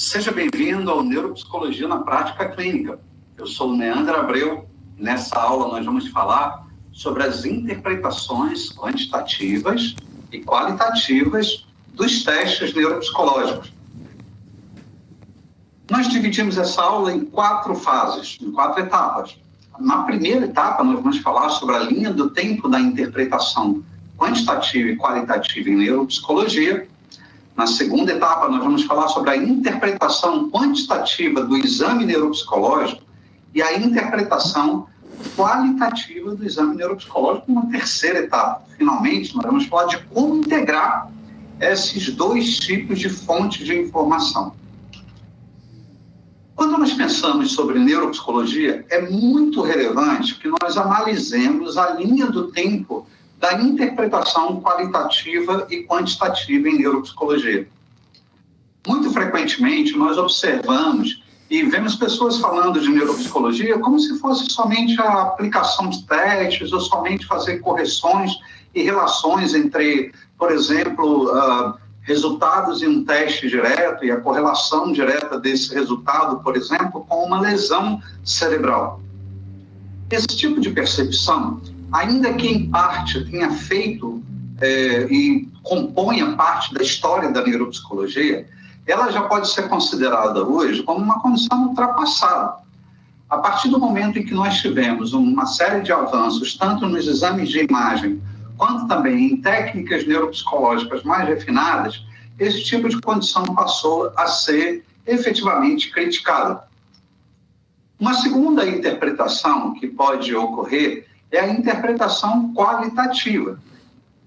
Seja bem-vindo ao Neuropsicologia na Prática Clínica. Eu sou o Neandro Abreu. Nessa aula nós vamos falar sobre as interpretações quantitativas e qualitativas dos testes neuropsicológicos. Nós dividimos essa aula em 4 fases, em 4 etapas. Na primeira etapa nós vamos falar sobre a linha do tempo da interpretação quantitativa e qualitativa em neuropsicologia. Na segunda etapa, nós vamos falar sobre a interpretação quantitativa do exame neuropsicológico e a interpretação qualitativa do exame neuropsicológico na terceira etapa. Finalmente, nós vamos falar de como integrar esses 2 tipos de fontes de informação. Quando nós pensamos sobre neuropsicologia, é muito relevante que nós analisemos a linha do tempo da interpretação qualitativa e quantitativa em neuropsicologia. Muito frequentemente, nós observamos e vemos pessoas falando de neuropsicologia como se fosse somente a aplicação de testes ou somente fazer correções e relações entre, por exemplo, resultados em um teste direto e a correlação direta desse resultado, por exemplo, com uma lesão cerebral. Esse tipo de percepção, ainda que em parte tenha feito e componha parte da história da neuropsicologia, ela já pode ser considerada hoje como uma condição ultrapassada. A partir do momento em que nós tivemos uma série de avanços, tanto nos exames de imagem, quanto também em técnicas neuropsicológicas mais refinadas, esse tipo de condição passou a ser efetivamente criticada. Uma segunda interpretação que pode ocorrer é a interpretação qualitativa.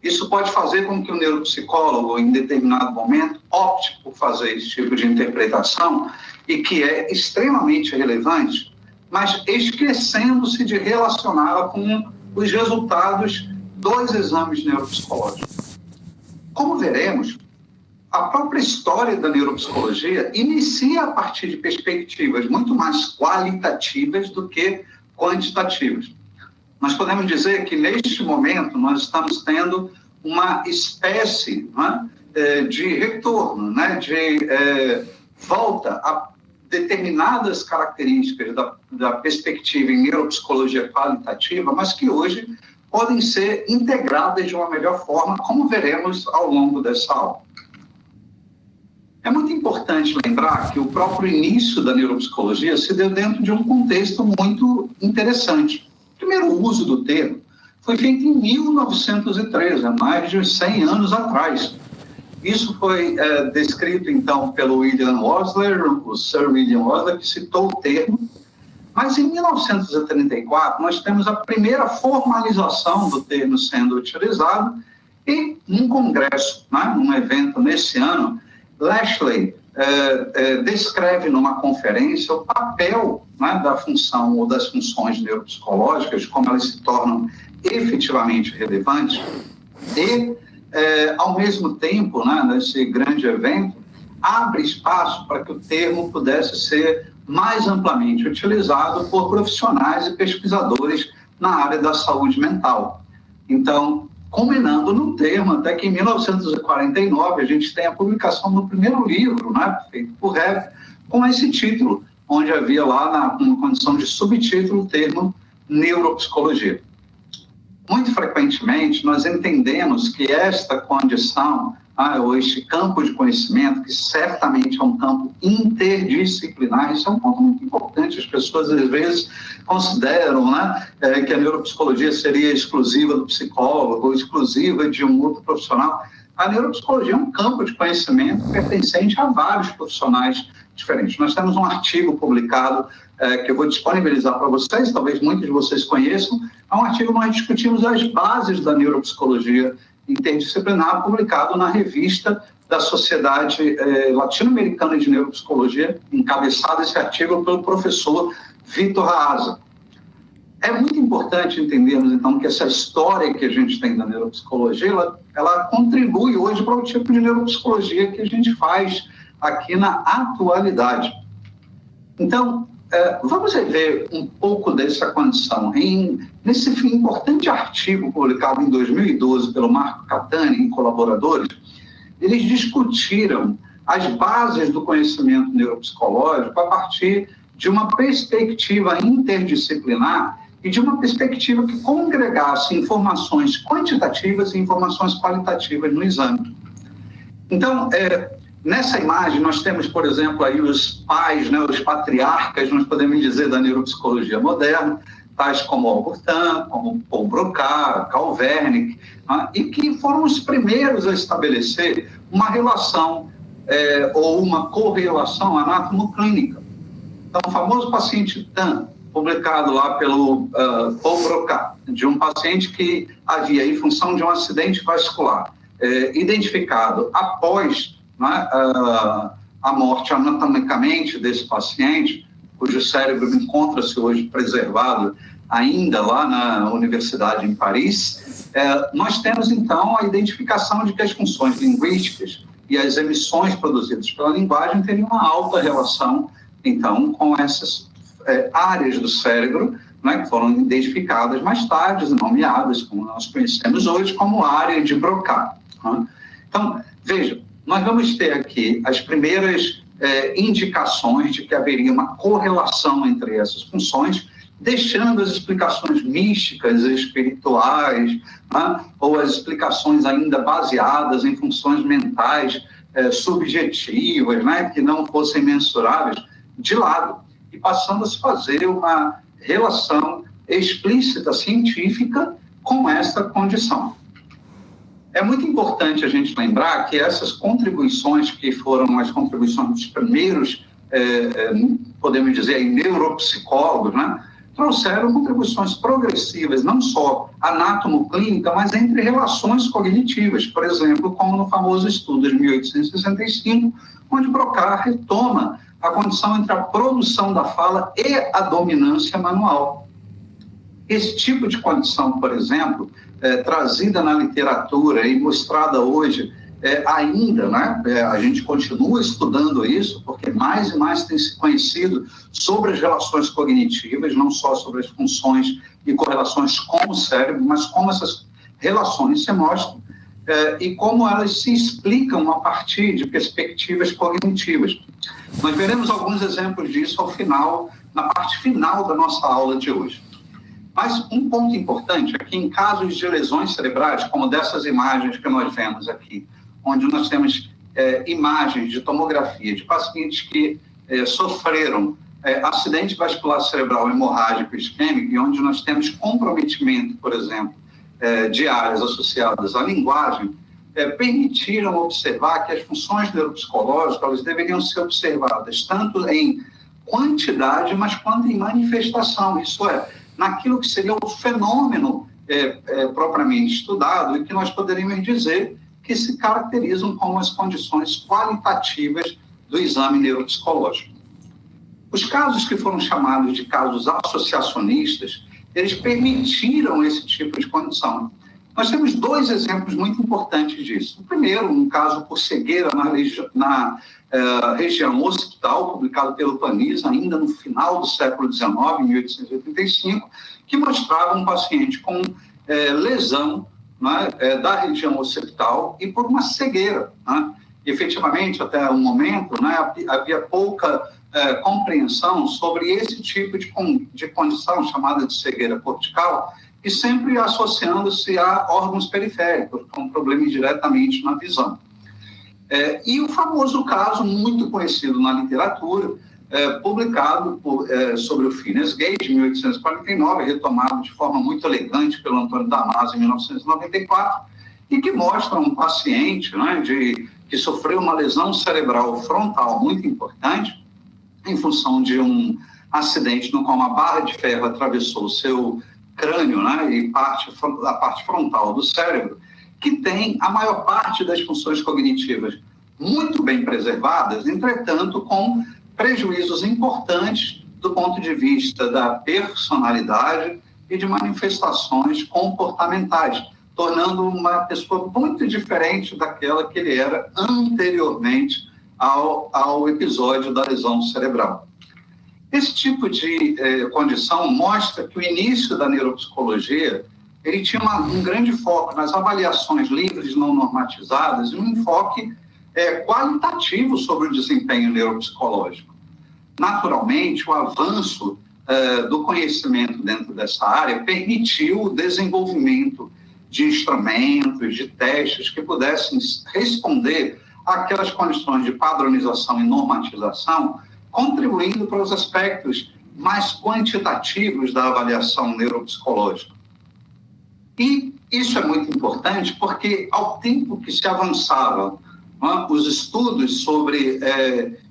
Isso pode fazer com que o neuropsicólogo, em determinado momento, opte por fazer esse tipo de interpretação e que é extremamente relevante, mas esquecendo-se de relacioná-la com os resultados dos exames neuropsicológicos. Como veremos, a própria história da neuropsicologia inicia a partir de perspectivas muito mais qualitativas do que quantitativas. Nós podemos dizer que, neste momento, nós estamos tendo uma espécie de retorno, de volta a determinadas características da perspectiva em neuropsicologia qualitativa, mas que hoje podem ser integradas de uma melhor forma, como veremos ao longo dessa aula. É muito importante lembrar que o próprio início da neuropsicologia se deu dentro de um contexto muito interessante. O primeiro uso do termo foi feito em 1913, há mais de 100 anos atrás. Isso foi descrito, então, pelo William Osler, o Sir William Osler, que citou o termo. Mas, em 1934, nós temos a primeira formalização do termo sendo utilizado e, num congresso, num evento nesse ano, Lashley descreve numa conferência o papel da função ou das funções neuropsicológicas, como elas se tornam efetivamente relevantes, e, ao mesmo tempo, nesse grande evento, abre espaço para que o termo pudesse ser mais amplamente utilizado por profissionais e pesquisadores na área da saúde mental. Então, culminando no termo, até que em 1949 a gente tem a publicação do primeiro livro, feito por Hebb, com esse título, onde havia lá, na condição de subtítulo, o termo neuropsicologia. Muito frequentemente, nós entendemos que esta condição, ou este campo de conhecimento, que certamente é um campo interdisciplinar, isso é um ponto muito importante, as pessoas às vezes consideram que a neuropsicologia seria exclusiva do psicólogo, ou exclusiva de um outro profissional. A neuropsicologia é um campo de conhecimento pertencente a vários profissionais diferentes. Nós temos um artigo publicado que eu vou disponibilizar para vocês, talvez muitos de vocês conheçam, é um artigo onde nós discutimos as bases da neuropsicologia interdisciplinar, publicado na revista da Sociedade Latino-Americana de Neuropsicologia, encabeçado esse artigo pelo professor Vitor Raasa. É muito importante entendermos, então, que essa história que a gente tem da neuropsicologia, ela contribui hoje para o tipo de neuropsicologia que a gente faz aqui na atualidade. Então, vamos rever um pouco dessa condição. Nesse importante artigo publicado em 2012 pelo Marco Catani e colaboradores, eles discutiram as bases do conhecimento neuropsicológico a partir de uma perspectiva interdisciplinar e de uma perspectiva que congregasse informações quantitativas e informações qualitativas no exame. Então, nessa imagem, nós temos, por exemplo, aí os pais, né, os patriarcas, nós podemos dizer, da neuropsicologia moderna, tais como Augustin, como Paul Broca, Carl Wernicke, né, e que foram os primeiros a estabelecer uma relação ou uma correlação anátomo-clínica. Então, o famoso paciente TAN, publicado lá pelo Paul Broca, de um paciente que havia, em função de um acidente vascular, identificado após, né, a morte anatomicamente desse paciente, cujo cérebro encontra-se hoje preservado ainda lá na Universidade em Paris, nós temos, então, a identificação de que as funções linguísticas e as emissões produzidas pela linguagem teriam uma alta relação, então, com essas áreas do cérebro, né, que foram identificadas mais tarde e nomeadas, como nós conhecemos hoje, como área de Broca. Né? Então, veja, nós vamos ter aqui as primeiras indicações de que haveria uma correlação entre essas funções, deixando as explicações místicas, espirituais, né, ou as explicações ainda baseadas em funções mentais subjetivas, né, que não fossem mensuráveis, de lado, e passando a se fazer uma relação explícita, científica, com esta condição. É muito importante a gente lembrar que essas contribuições, que foram as contribuições dos primeiros, podemos dizer, neuropsicólogos, né, trouxeram contribuições progressivas, não só anátomo-clínica, mas entre relações cognitivas, por exemplo, como no famoso estudo de 1865, onde Broca retoma a condição entre a produção da fala e a dominância manual. Esse tipo de condição, por exemplo, trazida na literatura e mostrada hoje ainda, né? A gente continua estudando isso, porque mais e mais tem se conhecido sobre as relações cognitivas, não só sobre as funções e correlações com o cérebro, mas como essas relações se mostram e como elas se explicam a partir de perspectivas cognitivas. Nós veremos alguns exemplos disso ao final, na parte final da nossa aula de hoje. Mas um ponto importante é que em casos de lesões cerebrais, como dessas imagens que nós vemos aqui, onde nós temos imagens de tomografia de pacientes que sofreram acidente vascular cerebral hemorrágico isquêmico, e onde nós temos comprometimento, por exemplo, de áreas associadas à linguagem, permitiram observar que as funções neuropsicológicas elas deveriam ser observadas tanto em quantidade, mas quanto em manifestação, isso é, naquilo que seria o fenômeno propriamente estudado e que nós poderíamos dizer que se caracterizam como as condições qualitativas do exame neuropsicológico. Os casos que foram chamados de casos associacionistas, eles permitiram esse tipo de condição. Nós temos dois exemplos muito importantes disso. O primeiro, um caso por cegueira na região occipital, publicado pelo Panis, ainda no final do século XIX, em 1885, que mostrava um paciente com lesão, né, da região occipital e por uma cegueira. Né? Efetivamente, até o momento, né, havia pouca compreensão sobre esse tipo de condição chamada de cegueira cortical, e sempre associando-se a órgãos periféricos, com problemas diretamente na visão. E o famoso caso, muito conhecido na literatura, publicado sobre o Phineas Gage, em 1849, retomado de forma muito elegante pelo Antônio Damasio, em 1994, e que mostra um paciente, né, que sofreu uma lesão cerebral frontal muito importante, em função de um acidente no qual uma barra de ferro atravessou o seu crânio, né, e a parte frontal do cérebro, que tem a maior parte das funções cognitivas muito bem preservadas, entretanto, com prejuízos importantes do ponto de vista da personalidade e de manifestações comportamentais, tornando uma pessoa muito diferente daquela que ele era anteriormente ao episódio da lesão cerebral. Esse tipo de condição mostra que o início da neuropsicologia ele tinha um grande foco nas avaliações livres não normatizadas e um enfoque qualitativo sobre o desempenho neuropsicológico. Naturalmente, o avanço do conhecimento dentro dessa área permitiu o desenvolvimento de instrumentos, de testes que pudessem responder àquelas condições de padronização e normatização, contribuindo para os aspectos mais quantitativos da avaliação neuropsicológica. E isso é muito importante porque, ao tempo que se avançavam os estudos sobre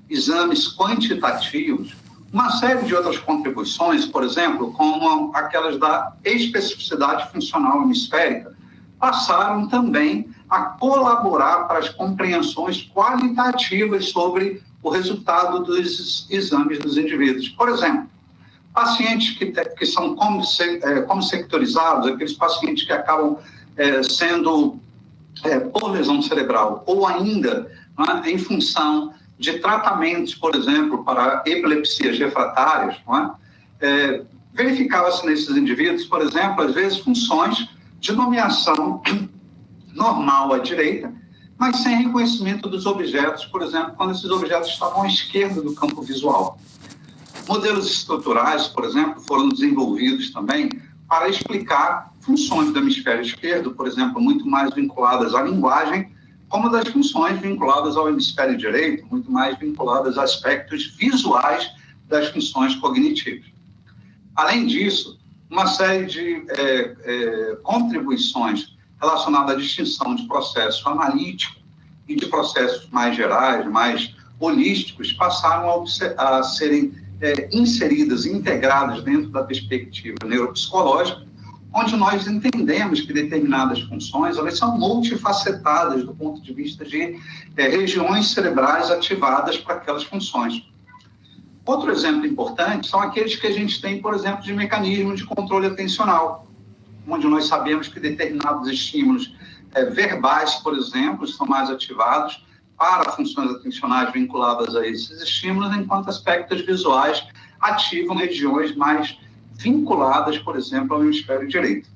exames quantitativos, uma série de outras contribuições, por exemplo, como aquelas da especificidade funcional hemisférica, passaram também a colaborar para as compreensões qualitativas sobre o resultado dos exames dos indivíduos. Por exemplo, pacientes que são comissectorizados, aqueles pacientes que acabam sendo por lesão cerebral, ou ainda em função de tratamentos, por exemplo, para epilepsias refratárias, verificava-se nesses indivíduos, por exemplo, às vezes funções de nomeação normal à direita, mas sem reconhecimento dos objetos, por exemplo, quando esses objetos estavam à esquerda do campo visual. Modelos estruturais, por exemplo, foram desenvolvidos também para explicar funções do hemisfério esquerdo, por exemplo, muito mais vinculadas à linguagem, como das funções vinculadas ao hemisfério direito, muito mais vinculadas a aspectos visuais das funções cognitivas. Além disso, uma série de contribuições relacionadas à distinção de processo analítico e de processos mais gerais, mais holísticos, passaram a serem inseridas, integradas dentro da perspectiva neuropsicológica, onde nós entendemos que determinadas funções elas são multifacetadas do ponto de vista de regiões cerebrais ativadas para aquelas funções. Outro exemplo importante são aqueles que a gente tem, por exemplo, de mecanismo de controle atencional, onde nós sabemos que determinados estímulos verbais, por exemplo, são mais ativados para funções atencionais vinculadas a esses estímulos, enquanto aspectos visuais ativam regiões mais vinculadas, por exemplo, ao hemisfério direito.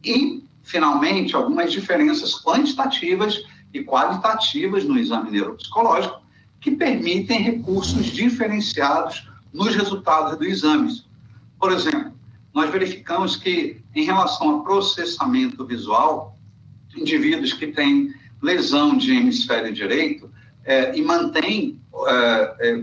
E, finalmente, algumas diferenças quantitativas e qualitativas no exame neuropsicológico que permitem recursos diferenciados nos resultados dos exames. Por exemplo, nós verificamos que, em relação a processamento visual, indivíduos que têm lesão de hemisfério direito e mantêm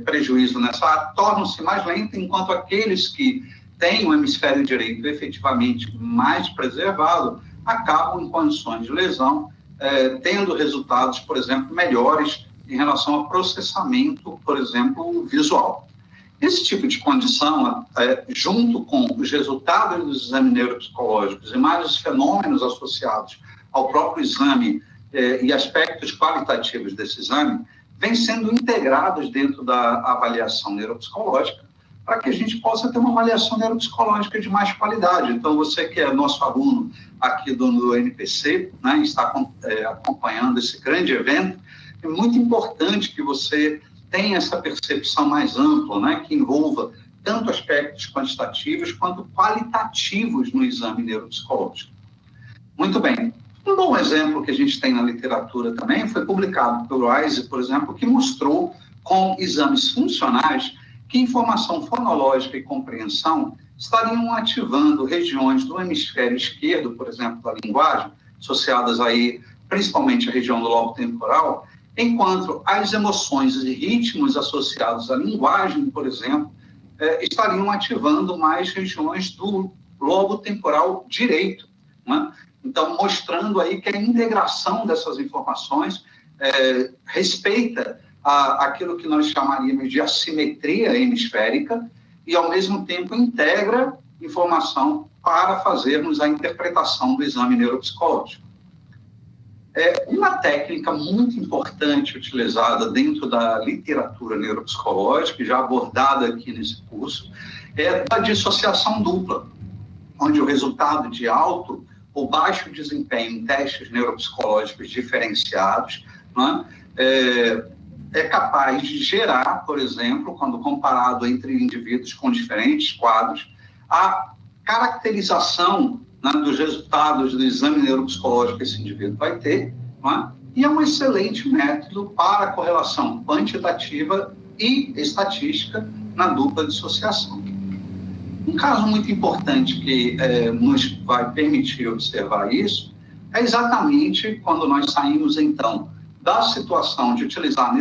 prejuízo nessa área, tornam-se mais lentos, enquanto aqueles que têm o hemisfério direito efetivamente mais preservado acabam em condições de lesão, tendo resultados, por exemplo, melhores em relação ao processamento, por exemplo, visual. Esse tipo de condição, junto com os resultados dos exames neuropsicológicos e mais os fenômenos associados ao próprio exame e aspectos qualitativos desse exame, vêm sendo integrados dentro da avaliação neuropsicológica para que a gente possa ter uma avaliação neuropsicológica de mais qualidade. Então, você que é nosso aluno aqui do NPC, está acompanhando esse grande evento, é muito importante que você tenha essa percepção mais ampla, que envolva tanto aspectos quantitativos quanto qualitativos no exame neuropsicológico. Muito bem. Um bom exemplo que a gente tem na literatura também foi publicado pelo Wise, por exemplo, que mostrou com exames funcionais que informação fonológica e compreensão estariam ativando regiões do hemisfério esquerdo, por exemplo, da linguagem, associadas aí principalmente à região do lobo temporal, enquanto as emoções e ritmos associados à linguagem, por exemplo, estariam ativando mais regiões do lobo temporal direito, Então, mostrando aí que a integração dessas informações respeita aquilo que nós chamaríamos de assimetria hemisférica e, ao mesmo tempo, integra informação para fazermos a interpretação do exame neuropsicológico. Uma técnica muito importante utilizada dentro da literatura neuropsicológica, já abordada aqui nesse curso, é a dissociação dupla, onde o resultado de alto ou baixo desempenho em testes neuropsicológicos diferenciados é capaz de gerar, por exemplo, quando comparado entre indivíduos com diferentes quadros, a caracterização dos resultados do exame neuropsicológico que esse indivíduo vai ter, e é um excelente método para a correlação quantitativa e estatística na dupla dissociação. Um caso muito importante que nos vai permitir observar isso é exatamente quando nós saímos, então, da situação de utilizar a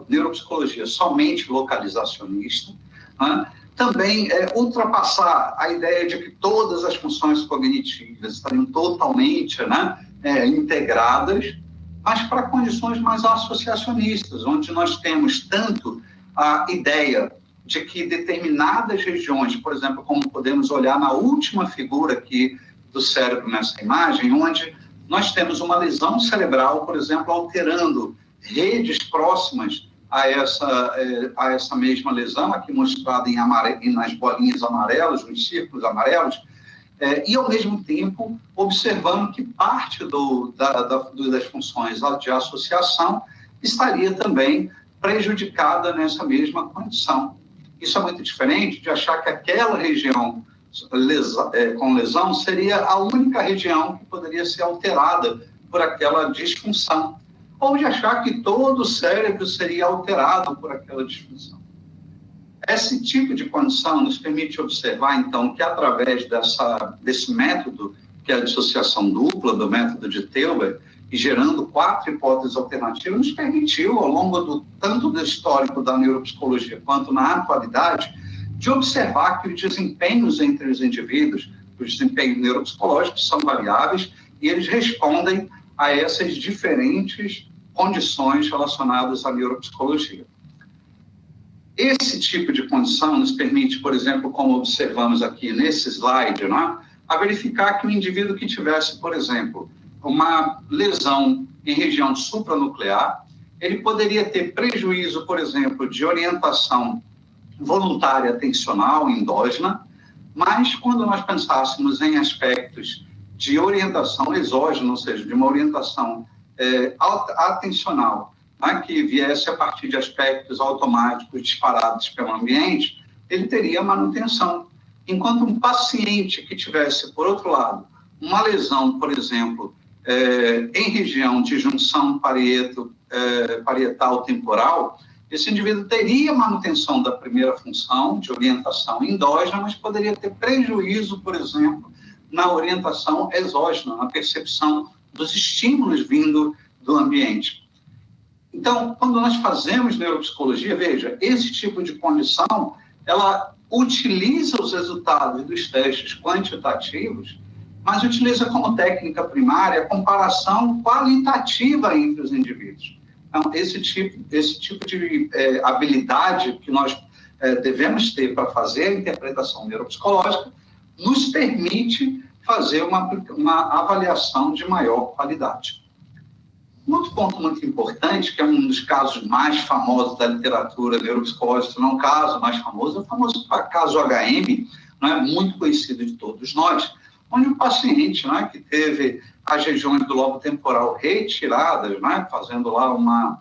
neuropsicologia somente localizacionista, né? Também ultrapassar a ideia de que todas as funções cognitivas estariam totalmente, né, integradas, mas para condições mais associacionistas, onde nós temos tanto a ideia de que determinadas regiões, por exemplo, como podemos olhar na última figura aqui do cérebro nessa imagem, onde nós temos uma lesão cerebral, por exemplo, alterando redes próximas a essa mesma lesão, aqui mostrada nas bolinhas amarelas, nos círculos amarelos, e, ao mesmo tempo, observando que parte das funções de associação estaria também prejudicada nessa mesma condição. Isso é muito diferente de achar que aquela região com lesão seria a única região que poderia ser alterada por aquela disfunção, ou de achar que todo o cérebro seria alterado por aquela disfunção. Esse tipo de condição nos permite observar, então, que através desse método, que é a dissociação dupla, do método de Teuber, e gerando 4 hipóteses alternativas, nos permitiu, ao longo tanto do histórico da neuropsicologia quanto na atualidade, de observar que os desempenhos entre os indivíduos, os desempenhos neuropsicológicos são variáveis e eles respondem a essas diferentes condições relacionadas à neuropsicologia. Esse tipo de condição nos permite, por exemplo, como observamos aqui nesse slide, né, a verificar que o indivíduo que tivesse, por exemplo, uma lesão em região supranuclear, ele poderia ter prejuízo, por exemplo, de orientação voluntária atencional endógena, mas quando nós pensássemos em aspectos de orientação exógena, ou seja, de uma orientação atencional, né, que viesse a partir de aspectos automáticos disparados pelo ambiente, ele teria manutenção. Enquanto um paciente que tivesse, por outro lado, uma lesão, por exemplo, em região de junção parietal temporal, esse indivíduo teria manutenção da primeira função de orientação endógena, mas poderia ter prejuízo, por exemplo, na orientação exógena, na percepção dos estímulos vindo do ambiente. Então, quando nós fazemos neuropsicologia, veja, esse tipo de condição, ela utiliza os resultados dos testes quantitativos, mas utiliza como técnica primária a comparação qualitativa entre os indivíduos. Então, esse tipo de habilidade que nós devemos ter para fazer a interpretação neuropsicológica nos permite fazer uma avaliação de maior qualidade. Um outro ponto muito importante, que é um dos casos mais famosos da literatura neuropsicológica, se não o caso mais famoso, é o famoso caso HM, né, muito conhecido de todos nós, onde o paciente, né, que teve as regiões do lobo temporal retiradas, né, fazendo lá uma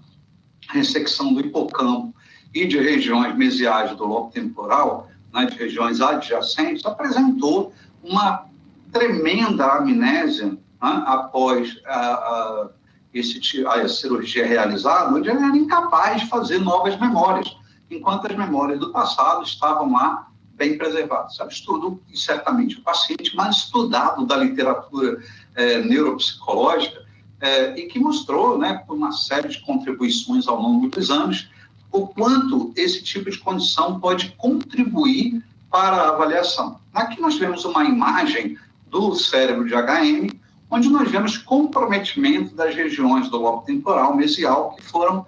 ressecção do hipocampo e de regiões mesiais do lobo temporal, né, de regiões adjacentes, apresentou uma tremenda amnésia, né, após a cirurgia realizada, onde ele era incapaz de fazer novas memórias, enquanto as memórias do passado estavam lá bem preservadas. É um estudo, e certamente o paciente mais estudado da literatura neuropsicológica, e que mostrou, né, por uma série de contribuições ao longo dos anos, o quanto esse tipo de condição pode contribuir para a avaliação. Aqui nós vemos uma imagem do cérebro de HM, onde nós vemos comprometimento das regiões do lobo temporal mesial que foram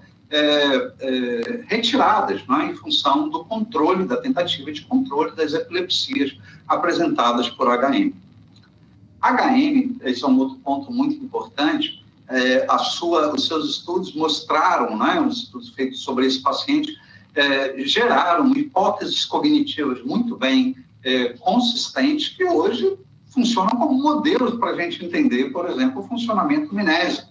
retiradas, né, em função do controle, da tentativa de controle das epilepsias apresentadas por HM. HM, esse é um outro ponto muito importante, os seus estudos mostraram, né, os estudos feitos sobre esse paciente, geraram hipóteses cognitivas muito bem consistentes que hoje funcionam como modelos para a gente entender, por exemplo, o funcionamento mnésico,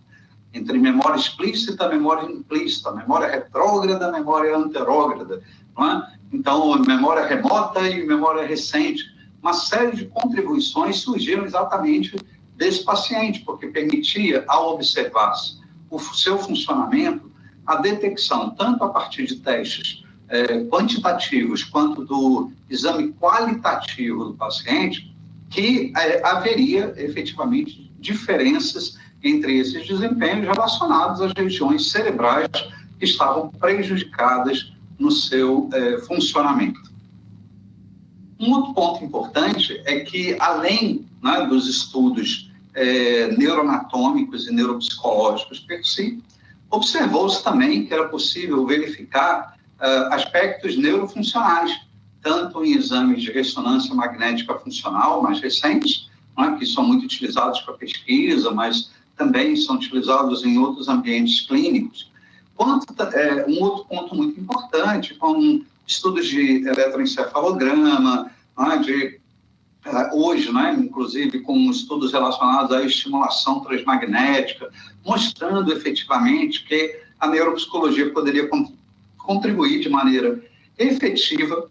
entre memória explícita e memória implícita, memória retrógrada, memória anterógrada, não é? Então, memória remota e memória recente. Uma série de contribuições surgiram exatamente desse paciente, porque permitia, ao observar-se o seu funcionamento, a detecção, tanto a partir de testes quantitativos quanto do exame qualitativo do paciente, que haveria efetivamente diferenças entre esses desempenhos relacionados às regiões cerebrais que estavam prejudicadas no seu funcionamento. Um outro ponto importante é que, além, né, dos estudos neuroanatômicos e neuropsicológicos per si, observou-se também que era possível verificar aspectos neurofuncionais, tanto em exames de ressonância magnética funcional mais recentes, né, que são muito utilizados para pesquisa, mas também são utilizados em outros ambientes clínicos, quanto um outro ponto muito importante, com estudos de eletroencefalograma, né, hoje, né, inclusive com estudos relacionados à estimulação transmagnética, mostrando efetivamente que a neuropsicologia poderia contribuir de maneira efetiva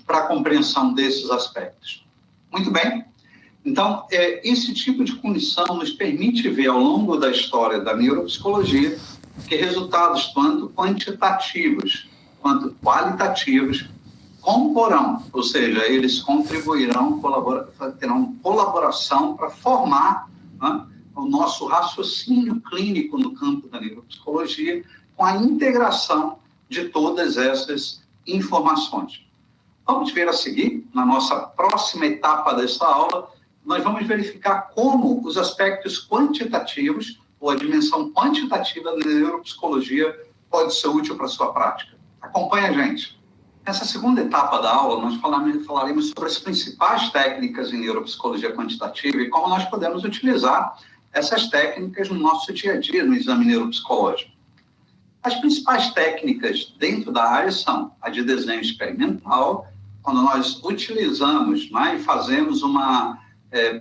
para a compreensão desses aspectos. Muito bem. Então, esse tipo de condição nos permite ver ao longo da história da neuropsicologia que resultados tanto quantitativos quanto qualitativos comporão, ou seja, eles contribuirão, terão colaboração para formar, né, o nosso raciocínio clínico no campo da neuropsicologia com a integração de todas essas informações. Vamos ver a seguir, na nossa próxima etapa dessa aula, nós vamos verificar como os aspectos quantitativos ou a dimensão quantitativa da neuropsicologia pode ser útil para a sua prática. Acompanhe a gente. Nessa segunda etapa da aula, nós falaremos sobre as principais técnicas em neuropsicologia quantitativa e como nós podemos utilizar essas técnicas no nosso dia a dia no exame neuropsicológico. As principais técnicas dentro da área são a de desenho experimental, quando nós utilizamos, né, e fazemos uma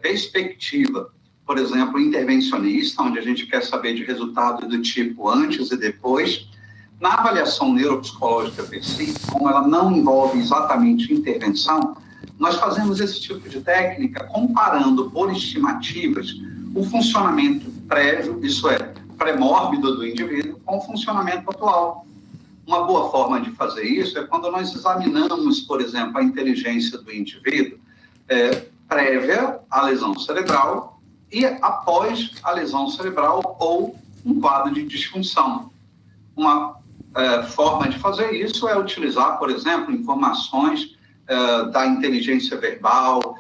perspectiva, por exemplo, intervencionista, onde a gente quer saber de resultados do tipo antes e depois. Na avaliação neuropsicológica per si, como ela não envolve exatamente intervenção, nós fazemos esse tipo de técnica comparando por estimativas o funcionamento prévio, isso é, pré-mórbido do indivíduo, com o funcionamento atual. Uma boa forma de fazer isso é quando nós examinamos, por exemplo, a inteligência do indivíduo prévia à lesão cerebral e após a lesão cerebral ou um quadro de disfunção. Uma forma de fazer isso é utilizar, por exemplo, informações da inteligência verbal,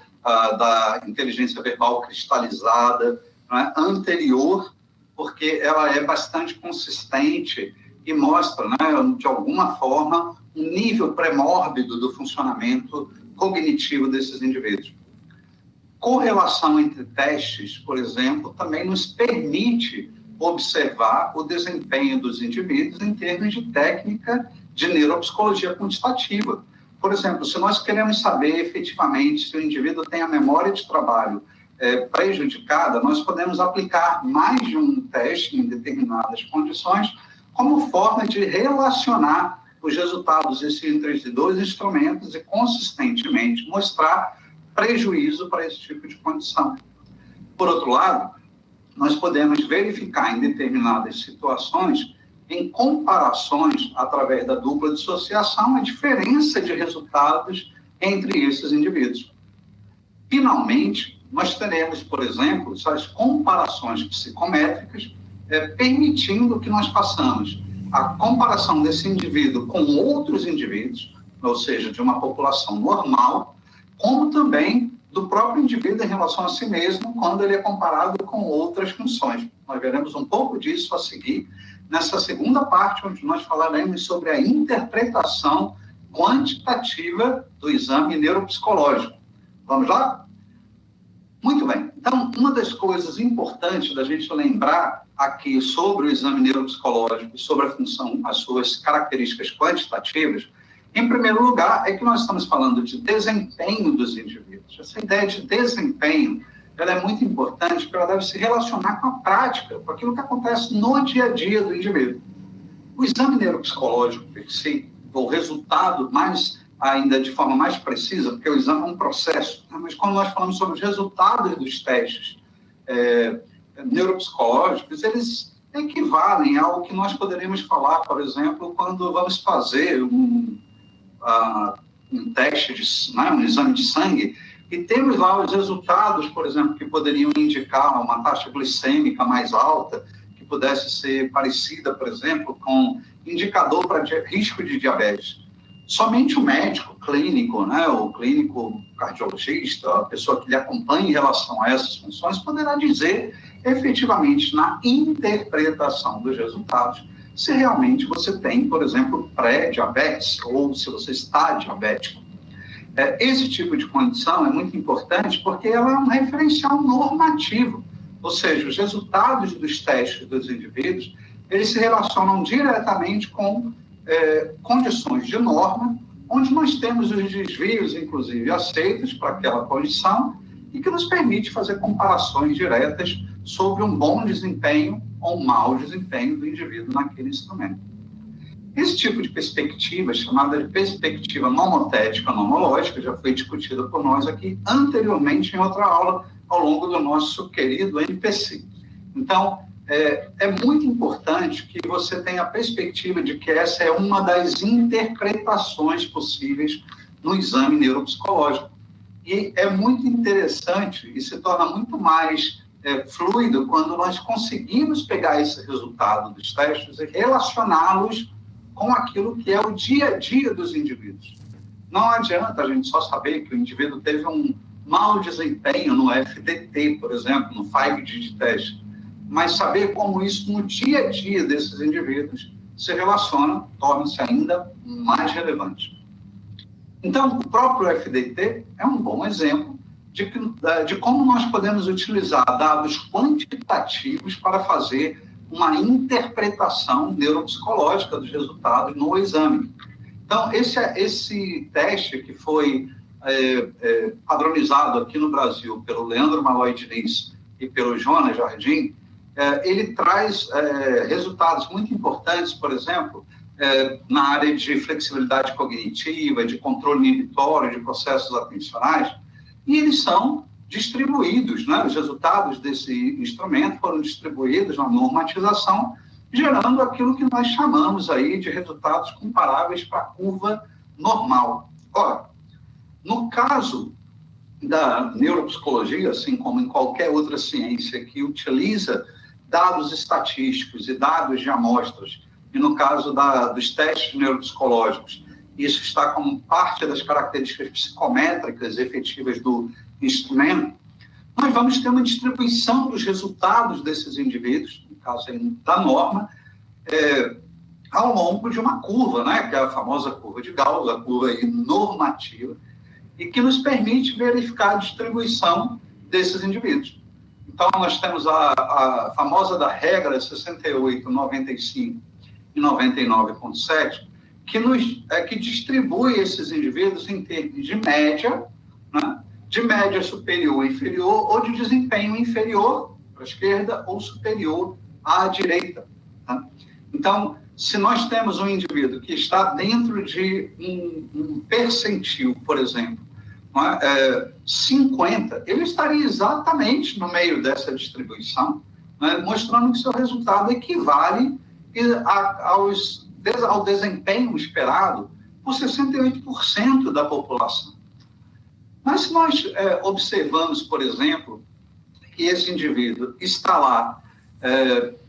cristalizada, né, anterior, porque ela é bastante consistente e mostra, né, de alguma forma, um nível pré-mórbido do funcionamento cognitivo desses indivíduos. Correlação entre testes, por exemplo, também nos permite observar o desempenho dos indivíduos em termos de técnica de neuropsicologia quantitativa. Por exemplo, se nós queremos saber efetivamente se o indivíduo tem a memória de trabalho prejudicada, nós podemos aplicar mais de um teste em determinadas condições como forma de relacionar os resultados entre esses dois instrumentos e consistentemente mostrar prejuízo para esse tipo de condição. Por outro lado, nós podemos verificar em determinadas situações, em comparações através da dupla dissociação, a diferença de resultados entre esses indivíduos. Finalmente, nós teremos, por exemplo, as comparações psicométricas, permitindo que nós façamos a comparação desse indivíduo com outros indivíduos, ou seja, de uma população normal, como também do próprio indivíduo em relação a si mesmo, quando ele é comparado com outras funções. Nós veremos um pouco disso a seguir, nessa segunda parte, onde nós falaremos sobre a interpretação quantitativa do exame neuropsicológico. Vamos lá? Muito bem. Então, uma das coisas importantes da gente lembrar aqui sobre o exame neuropsicológico e sobre a função, as suas características quantitativas, em primeiro lugar, é que nós estamos falando de desempenho dos indivíduos. Essa ideia de desempenho, ela é muito importante, porque ela deve se relacionar com a prática, com aquilo que acontece no dia a dia do indivíduo. O exame neuropsicológico, per si, o resultado mais, ainda de forma mais precisa, porque o exame é um processo, né? Mas quando nós falamos sobre os resultados dos testes neuropsicológicos, eles equivalem ao que nós poderíamos falar, por exemplo, quando vamos fazer um teste, um exame de sangue, e temos lá os resultados, por exemplo, que poderiam indicar uma taxa glicêmica mais alta, que pudesse ser parecida, por exemplo, com indicador para risco de diabetes. Somente o médico clínico, o clínico cardiologista, a pessoa que lhe acompanha em relação a essas funções, poderá dizer, efetivamente, na interpretação dos resultados, se realmente você tem, por exemplo, pré-diabetes, ou se você está diabético. Esse tipo de condição é muito importante porque ela é um referencial normativo, ou seja, os resultados dos testes dos indivíduos, eles se relacionam diretamente com condições de norma, onde nós temos os desvios, inclusive, aceitos para aquela condição e que nos permite fazer comparações diretas sobre um bom desempenho ou um mau desempenho do indivíduo naquele instrumento. Esse tipo de perspectiva, chamada de perspectiva nomotética nomológica, já foi discutida por nós aqui anteriormente em outra aula, ao longo do nosso querido NPC. Então, é muito importante que você tenha a perspectiva de que essa é uma das interpretações possíveis no exame neuropsicológico. E é muito interessante e se torna muito mais fluido quando nós conseguimos pegar esse resultado dos testes e relacioná-los com aquilo que é o dia a dia dos indivíduos. Não adianta a gente só saber que o indivíduo teve um mau desempenho no FDT, por exemplo, no 5-digit test, mas saber como isso no dia a dia desses indivíduos se relaciona, torna-se ainda mais relevante. Então, o próprio FDT é um bom exemplo de como nós podemos utilizar dados quantitativos para fazer uma interpretação neuropsicológica dos resultados no exame. Então, esse teste que foi padronizado aqui no Brasil pelo Leandro Malloy Diniz e pelo Jonas Jardim, ele traz resultados muito importantes, por exemplo, na área de flexibilidade cognitiva, de controle inibitório, de processos atencionais, e eles são distribuídos, os resultados desse instrumento foram distribuídos na normatização, gerando aquilo que nós chamamos aí de resultados comparáveis para a curva normal. Ora, no caso da neuropsicologia, assim como em qualquer outra ciência que utiliza dados estatísticos e dados de amostras, e no caso dos testes neuropsicológicos, isso está como parte das características psicométricas efetivas do instrumento, nós vamos ter uma distribuição dos resultados desses indivíduos, no caso da norma, ao longo de uma curva, que é a famosa curva de Gauss, a curva normativa, e que nos permite verificar a distribuição desses indivíduos. Então, nós temos a famosa da regra 68, 95 e 99,7, que distribui esses indivíduos em termos de média, de média superior e inferior, ou de desempenho inferior para a esquerda ou superior à direita. Então, se nós temos um indivíduo que está dentro de um percentil, por exemplo, 50, ele estaria exatamente no meio dessa distribuição, mostrando que seu resultado equivale ao desempenho esperado por 68% da população. Mas se nós observamos, por exemplo, que esse indivíduo está lá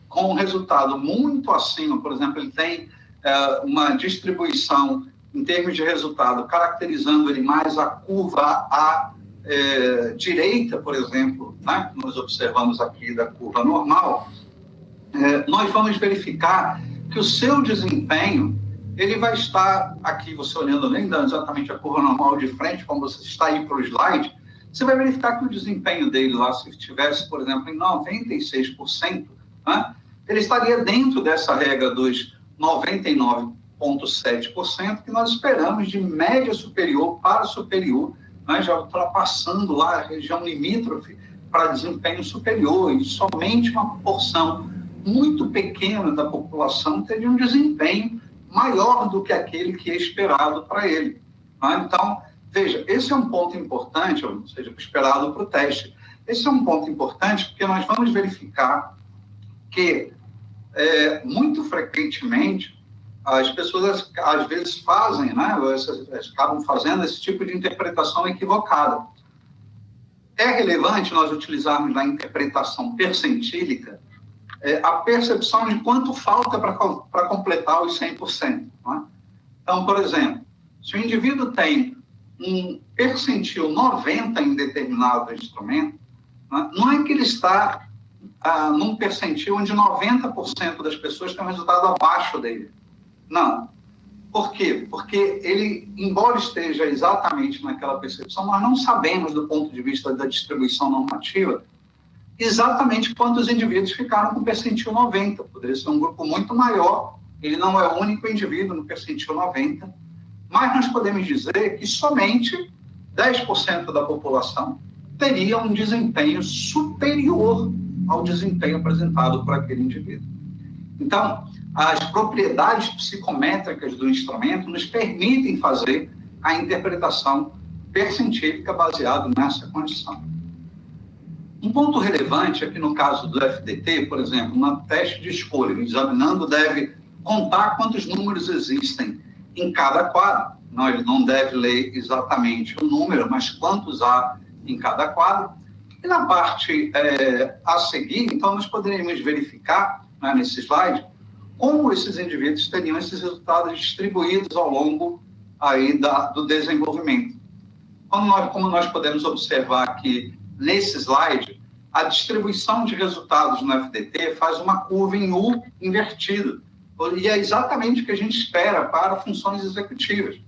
com um resultado muito acima, por exemplo, ele tem uma distribuição em termos de resultado, caracterizando ele mais a curva à direita, por exemplo, que nós observamos aqui da curva normal, nós vamos verificar que o seu desempenho, ele vai estar aqui, você olhando nem exatamente a curva normal de frente, como você está aí para o slide, você vai verificar que o desempenho dele lá, se estivesse, por exemplo, em 96%, ele estaria dentro dessa regra dos 99,7%, que nós esperamos de média superior para superior, já ultrapassando lá a região limítrofe para desempenho superior, e somente uma porção muito pequena da população teria um desempenho maior do que aquele que é esperado para ele. Então, veja, esse é um ponto importante, ou seja, esperado para o teste. Esse é um ponto importante porque nós vamos verificar que muito frequentemente, as pessoas às vezes fazem, né, acabam fazendo esse tipo de interpretação equivocada. É relevante nós utilizarmos na interpretação percentílica a percepção de quanto falta para completar os 100%. Né? Então, por exemplo, se o indivíduo tem um percentil 90 em determinado instrumento, né, não é que ele está num percentil onde 90% das pessoas têm um resultado abaixo dele. Não. Por quê? Porque ele, embora esteja exatamente naquela percepção, nós não sabemos, do ponto de vista da distribuição normativa, exatamente quantos indivíduos ficaram com percentil 90. Poderia ser um grupo muito maior, ele não é o único indivíduo no percentil 90, mas nós podemos dizer que somente 10% da população teria um desempenho superior ao desempenho apresentado por aquele indivíduo. Então, as propriedades psicométricas do instrumento nos permitem fazer a interpretação percentílica baseada nessa condição. Um ponto relevante é que, no caso do FDT, por exemplo, no teste de escolha, o examinando deve contar quantos números existem em cada quadro. Não, ele não deve ler exatamente o número, mas quantos há em cada quadro. E na parte a seguir, então, nós poderíamos verificar, né, nesse slide, como esses indivíduos teriam esses resultados distribuídos ao longo aí do desenvolvimento. Como nós podemos observar aqui nesse slide, a distribuição de resultados no FDT faz uma curva em U invertido, e é exatamente o que a gente espera para funções executivas.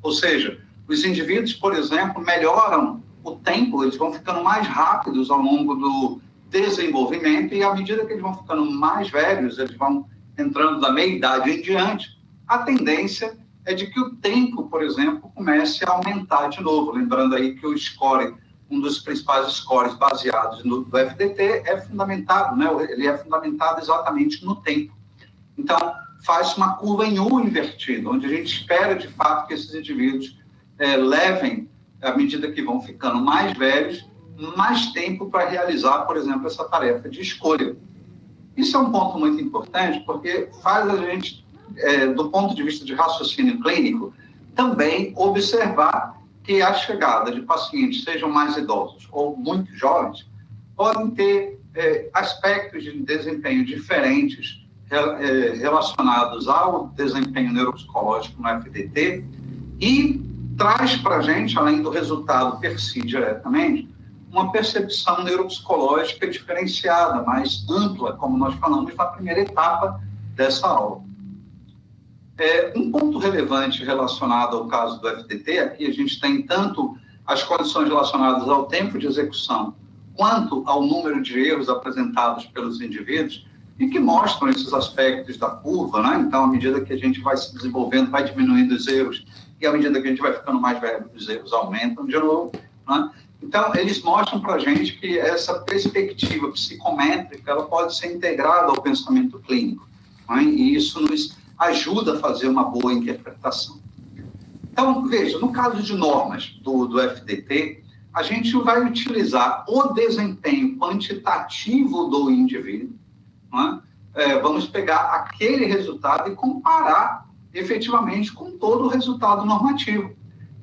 Ou seja, os indivíduos, por exemplo, melhoram o tempo, eles vão ficando mais rápidos ao longo do desenvolvimento, e à medida que eles vão ficando mais velhos, eles vão entrando da meia-idade em diante, a tendência é de que o tempo, por exemplo, comece a aumentar de novo. Lembrando aí que o score, um dos principais scores baseados no FDT, é fundamentado, né? Ele é fundamentado exatamente no tempo. Então, faz uma curva em U invertida, onde a gente espera, de fato, que esses indivíduos levem, à medida que vão ficando mais velhos, mais tempo para realizar, por exemplo, essa tarefa de escolha. Isso é um ponto muito importante, porque faz a gente, do ponto de vista de raciocínio clínico, também observar que a chegada de pacientes, sejam mais idosos ou muito jovens, podem ter aspectos de desempenho diferentes relacionados ao desempenho neuropsicológico no FDT, e traz para a gente, além do resultado per si diretamente, uma percepção neuropsicológica diferenciada, mais ampla, como nós falamos na primeira etapa dessa aula. Um ponto relevante relacionado ao caso do FDT, aqui a gente tem tanto as condições relacionadas ao tempo de execução, quanto ao número de erros apresentados pelos indivíduos, e que mostram esses aspectos da curva, né? Então, à medida que a gente vai se desenvolvendo, vai diminuindo os erros, e à medida que a gente vai ficando mais velho, os erros aumentam de novo, né? Então, eles mostram para a gente que essa perspectiva psicométrica ela pode ser integrada ao pensamento clínico, né? E isso nos ajuda a fazer uma boa interpretação. Então, veja, no caso de normas do FDT, a gente vai utilizar o desempenho quantitativo do indivíduo, né? Vamos pegar aquele resultado e comparar efetivamente com todo o resultado normativo.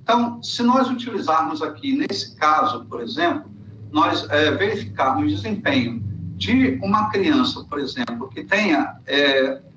Então, se nós utilizarmos aqui, nesse caso, por exemplo, nós verificarmos o desempenho de uma criança, por exemplo, que tenha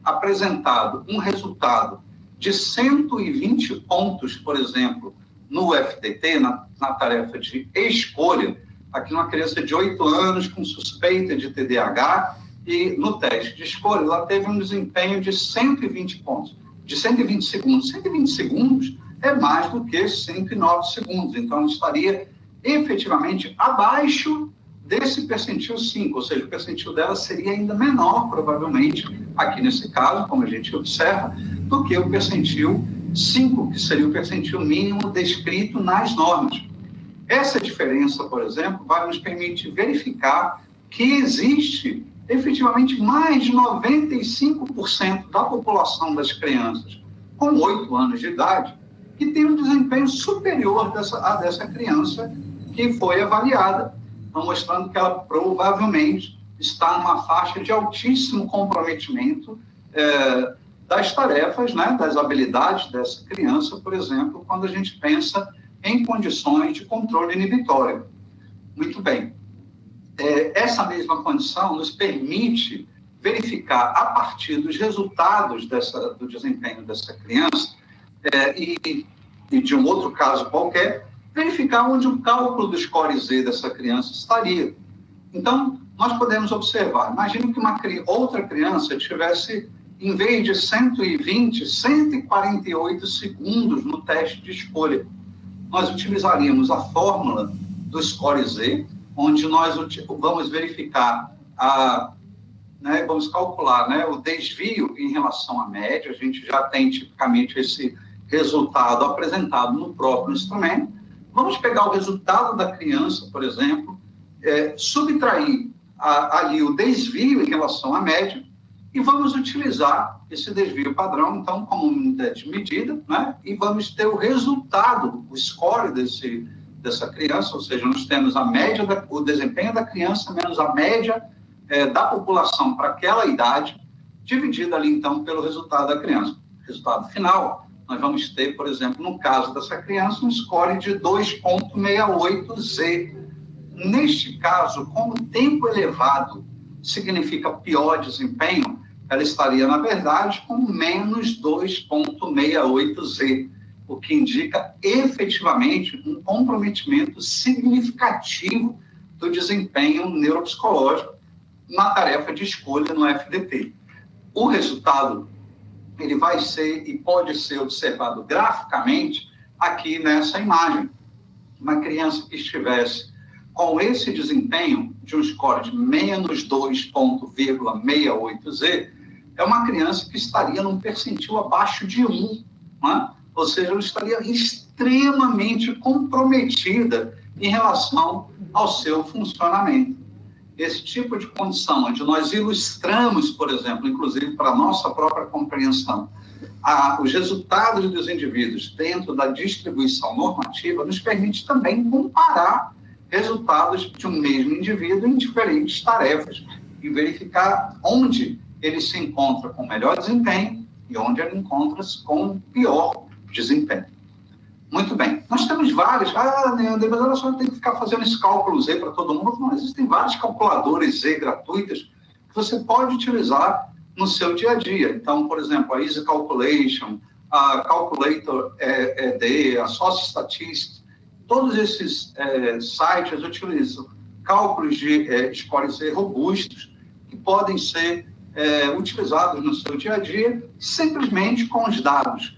apresentado um resultado de 120 pontos, por exemplo, no FDT, na tarefa de escolha, aqui uma criança de 8 anos com suspeita de TDAH, e no teste de escolha ela teve um desempenho de 120 pontos, de 120 segundos. 120 segundos é mais do que 109 segundos, então estaria efetivamente abaixo desse percentil 5, ou seja, o percentil dela seria ainda menor, provavelmente, aqui nesse caso, como a gente observa, do que o percentil 5, que seria o percentil mínimo descrito nas normas. Essa diferença, por exemplo, vai nos permitir verificar que existe efetivamente mais de 95% da população das crianças com 8 anos de idade que tem um desempenho superior a dessa criança que foi avaliada. Então, mostrando que ela provavelmente está numa faixa de altíssimo comprometimento das tarefas, né, das habilidades dessa criança, por exemplo, quando a gente pensa em condições de controle inibitório. Muito bem. Essa mesma condição nos permite verificar, a partir dos resultados do desempenho dessa criança, e de um outro caso qualquer, verificar onde o cálculo do score Z dessa criança estaria. Então, nós podemos observar, imagine que outra criança tivesse, em vez de 120, 148 segundos no teste de escolha. Nós utilizaríamos a fórmula do score Z, onde nós vamos verificar, vamos calcular, né, o desvio em relação à média. A gente já tem tipicamente esse resultado apresentado no próprio instrumento. Vamos pegar o resultado da criança, por exemplo, subtrair ali o desvio em relação à média e vamos utilizar esse desvio padrão, então, como unidade de medida, né? E vamos ter o resultado, o score dessa criança, ou seja, nós temos a média, o desempenho da criança menos a média da população para aquela idade, dividida ali, então, pelo resultado da criança. Resultado final, nós vamos ter, por exemplo, no caso dessa criança, um score de 2,68Z. Neste caso, como tempo elevado significa pior desempenho, ela estaria, na verdade, com menos 2,68Z, o que indica efetivamente um comprometimento significativo do desempenho neuropsicológico na tarefa de escolha no FDT. O resultado, ele vai ser e pode ser observado graficamente aqui nessa imagem. Uma criança que estivesse com esse desempenho de um score de menos 2,68Z, é uma criança que estaria num percentil abaixo de 1, né? Ou seja, ela estaria extremamente comprometida em relação ao seu funcionamento. Esse tipo de condição, onde nós ilustramos, por exemplo, inclusive para a nossa própria compreensão, os resultados dos indivíduos dentro da distribuição normativa, nos permite também comparar resultados de um mesmo indivíduo em diferentes tarefas e verificar onde ele se encontra com melhor desempenho e onde ele encontra-se com pior desempenho. Muito bem. Nós temos vários. Neandro, mas ela só tem que ficar fazendo esse cálculo Z para todo mundo. Não, existem vários calculadores Z gratuitas que você pode utilizar no seu dia a dia. Então, por exemplo, a Easy Calculation, a Calculator ED, a Source Statistics, todos esses sites utilizam cálculos de score Z robustos que podem ser utilizados no seu dia a dia simplesmente com os dados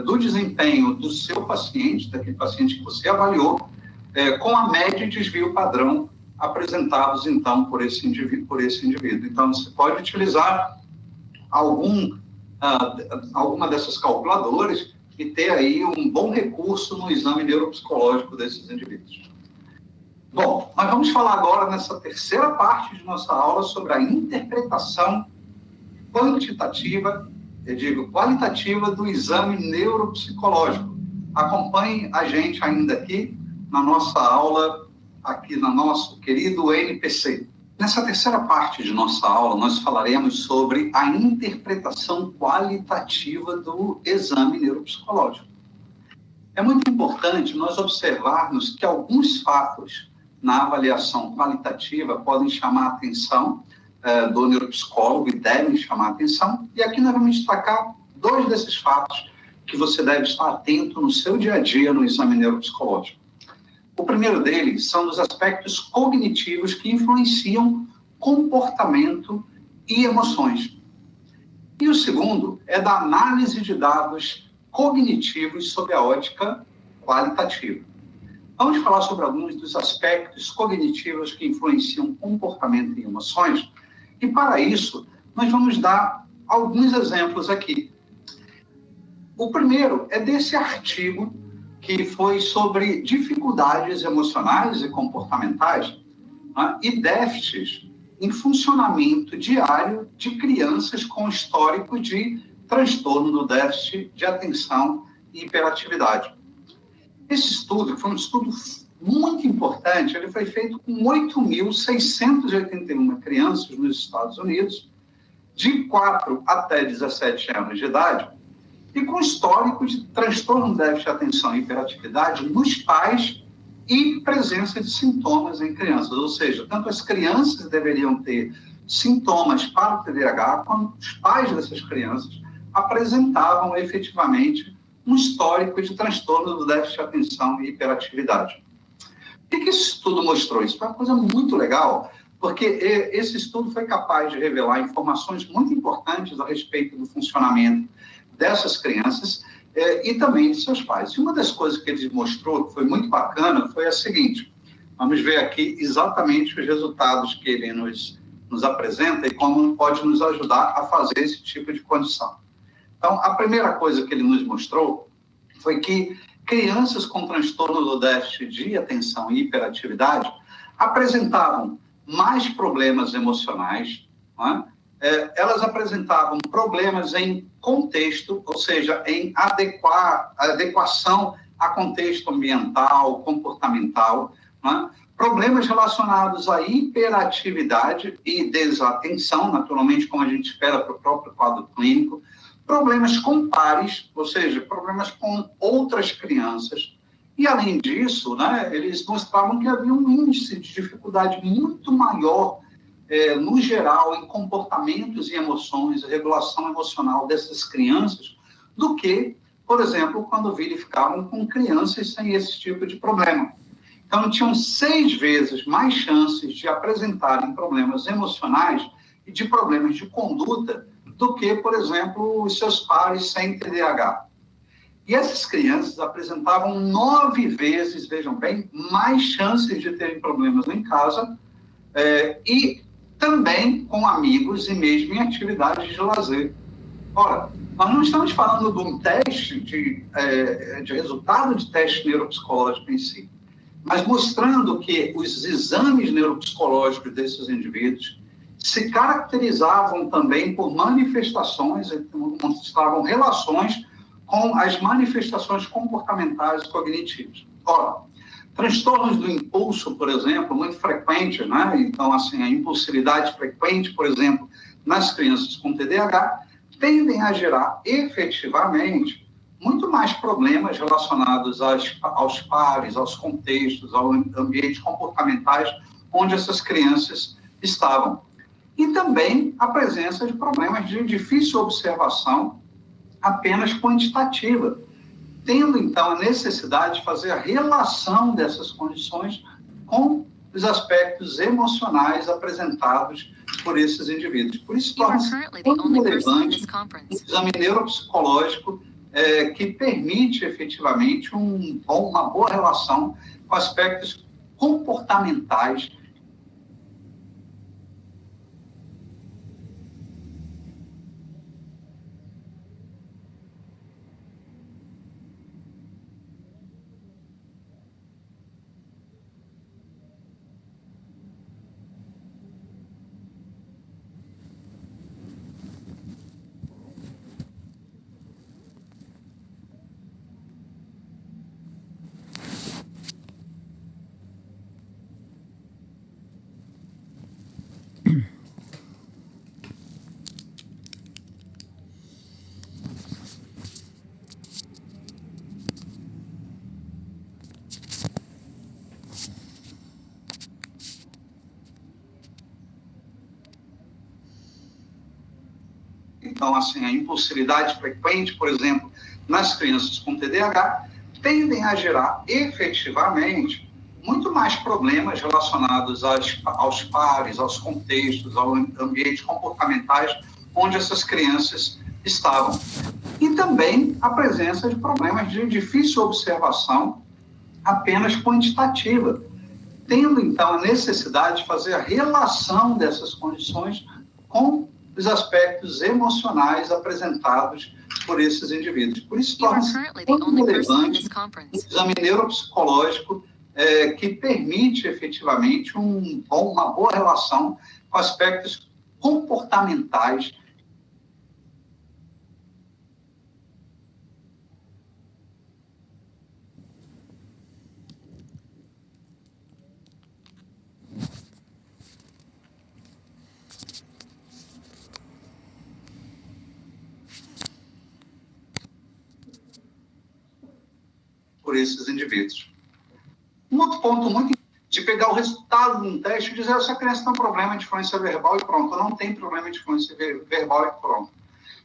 do desempenho do seu paciente, daquele paciente que você avaliou, com a média de desvio padrão apresentados, então, por esse indivíduo. Então, você pode utilizar alguma dessas calculadoras e ter aí um bom recurso no exame neuropsicológico desses indivíduos. Bom, nós vamos falar agora, nessa terceira parte de nossa aula, sobre a interpretação qualitativa do exame neuropsicológico. Acompanhe a gente ainda aqui na nossa aula, aqui no nosso querido NPC. Nessa terceira parte de nossa aula, nós falaremos sobre a interpretação qualitativa do exame neuropsicológico. É muito importante nós observarmos que alguns fatos na avaliação qualitativa podem chamar a atenção do neuropsicólogo e devem chamar a atenção. E aqui nós vamos destacar dois desses fatos que você deve estar atento no seu dia a dia no exame neuropsicológico. O primeiro deles são os aspectos cognitivos que influenciam comportamento e emoções. E o segundo é da análise de dados cognitivos sob a ótica qualitativa. Vamos falar sobre alguns dos aspectos cognitivos que influenciam comportamento e emoções, e para isso nós vamos dar alguns exemplos aqui. O primeiro é desse artigo que foi sobre dificuldades emocionais e comportamentais, né, e déficits em funcionamento diário de crianças com histórico de transtorno do déficit de atenção e hiperatividade. Esse estudo foi um estudo muito importante, ele foi feito com 8.681 crianças nos Estados Unidos, de 4 até 17 anos de idade, e com histórico de transtorno de déficit de atenção e hiperatividade nos pais e presença de sintomas em crianças. Ou seja, tanto as crianças deveriam ter sintomas para o TDAH, quanto os pais dessas crianças apresentavam efetivamente um histórico de transtorno do déficit de atenção e hiperatividade. O que esse estudo mostrou? Isso foi uma coisa muito legal, porque esse estudo foi capaz de revelar informações muito importantes a respeito do funcionamento dessas crianças e também de seus pais. E uma das coisas que ele mostrou, que foi muito bacana, foi a seguinte: vamos ver aqui exatamente os resultados que ele nos apresenta e como pode nos ajudar a fazer esse tipo de condição. Então, a primeira coisa que ele nos mostrou foi que crianças com transtorno do déficit de atenção e hiperatividade apresentavam mais problemas emocionais, não é? Elas apresentavam problemas em contexto, ou seja, em adequação a contexto ambiental, comportamental, não é? Problemas relacionados à hiperatividade e desatenção, naturalmente, como a gente espera para o próprio quadro clínico, problemas com pares, ou seja, problemas com outras crianças. E, além disso, né, eles mostravam que havia um índice de dificuldade muito maior, no geral, em comportamentos e emoções, regulação emocional dessas crianças, do que, por exemplo, quando verificavam com crianças sem esse tipo de problema. Então, tinham 6 vezes mais chances de apresentarem problemas emocionais e de problemas de conduta do que, por exemplo, os seus pares sem TDAH. E essas crianças apresentavam 9 vezes, vejam bem, mais chances de terem problemas em casa e também com amigos e mesmo em atividades de lazer. Ora, nós não estamos falando de um teste, de resultado de teste neuropsicológico em si, mas mostrando que os exames neuropsicológicos desses indivíduos se caracterizavam também por manifestações, mostravam relações com as manifestações comportamentais e cognitivas. Ora, transtornos do impulso, por exemplo, muito frequentes, né? Então, assim, a impulsividade frequente, por exemplo, nas crianças com TDAH, tendem a gerar efetivamente muito mais problemas relacionados aos pares, aos contextos, aos ambientes comportamentais onde essas crianças estavam. E também a presença de problemas de difícil observação apenas quantitativa, tendo, então, a necessidade de fazer a relação dessas condições com os aspectos emocionais apresentados por esses indivíduos. Por isso, torna-se muito relevante um exame neuropsicológico que permite, efetivamente, uma boa relação com aspectos comportamentais. Então, assim, a impulsividade frequente, por exemplo, nas crianças com TDAH, tendem a gerar efetivamente muito mais problemas relacionados aos pares, aos contextos, aos ambientes comportamentais onde essas crianças estavam. E também a presença de problemas de difícil observação apenas quantitativa, tendo, então, a necessidade de fazer a relação dessas condições com os aspectos emocionais apresentados por esses indivíduos. Por isso, torna-se muito relevante um exame neuropsicológico que permite, efetivamente, uma boa relação com aspectos comportamentais. por esses indivíduos. Um outro ponto muito de pegar o resultado de um teste e dizer, essa criança tem um problema de fluência verbal e pronto, não tem problema de fluência verbal e pronto.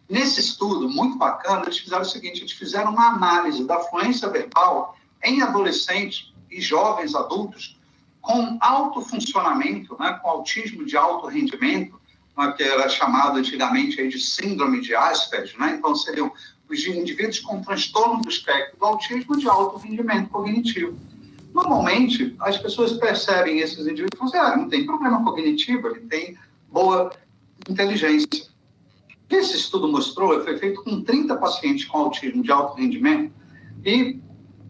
Nesse estudo, muito bacana, eles fizeram o seguinte, eles fizeram uma análise da fluência verbal em adolescentes e jovens adultos com alto funcionamento, né, com autismo de alto rendimento, né, que era chamado antigamente aí de síndrome de Asperger, né? Então seriam os indivíduos com transtorno do espectro do autismo de alto rendimento cognitivo. Normalmente, as pessoas percebem esses indivíduos e falam assim, não tem problema cognitivo, ele tem boa inteligência. O que esse estudo mostrou, foi feito com 30 pacientes com autismo de alto rendimento e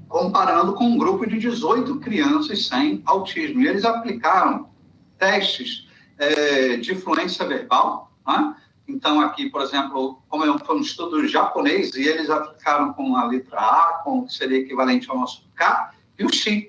comparando com um grupo de 18 crianças sem autismo. E eles aplicaram testes de fluência verbal, né? Então, aqui, por exemplo, como foi um estudo japonês, e eles aplicaram com a letra A, que seria equivalente ao nosso K, e o X.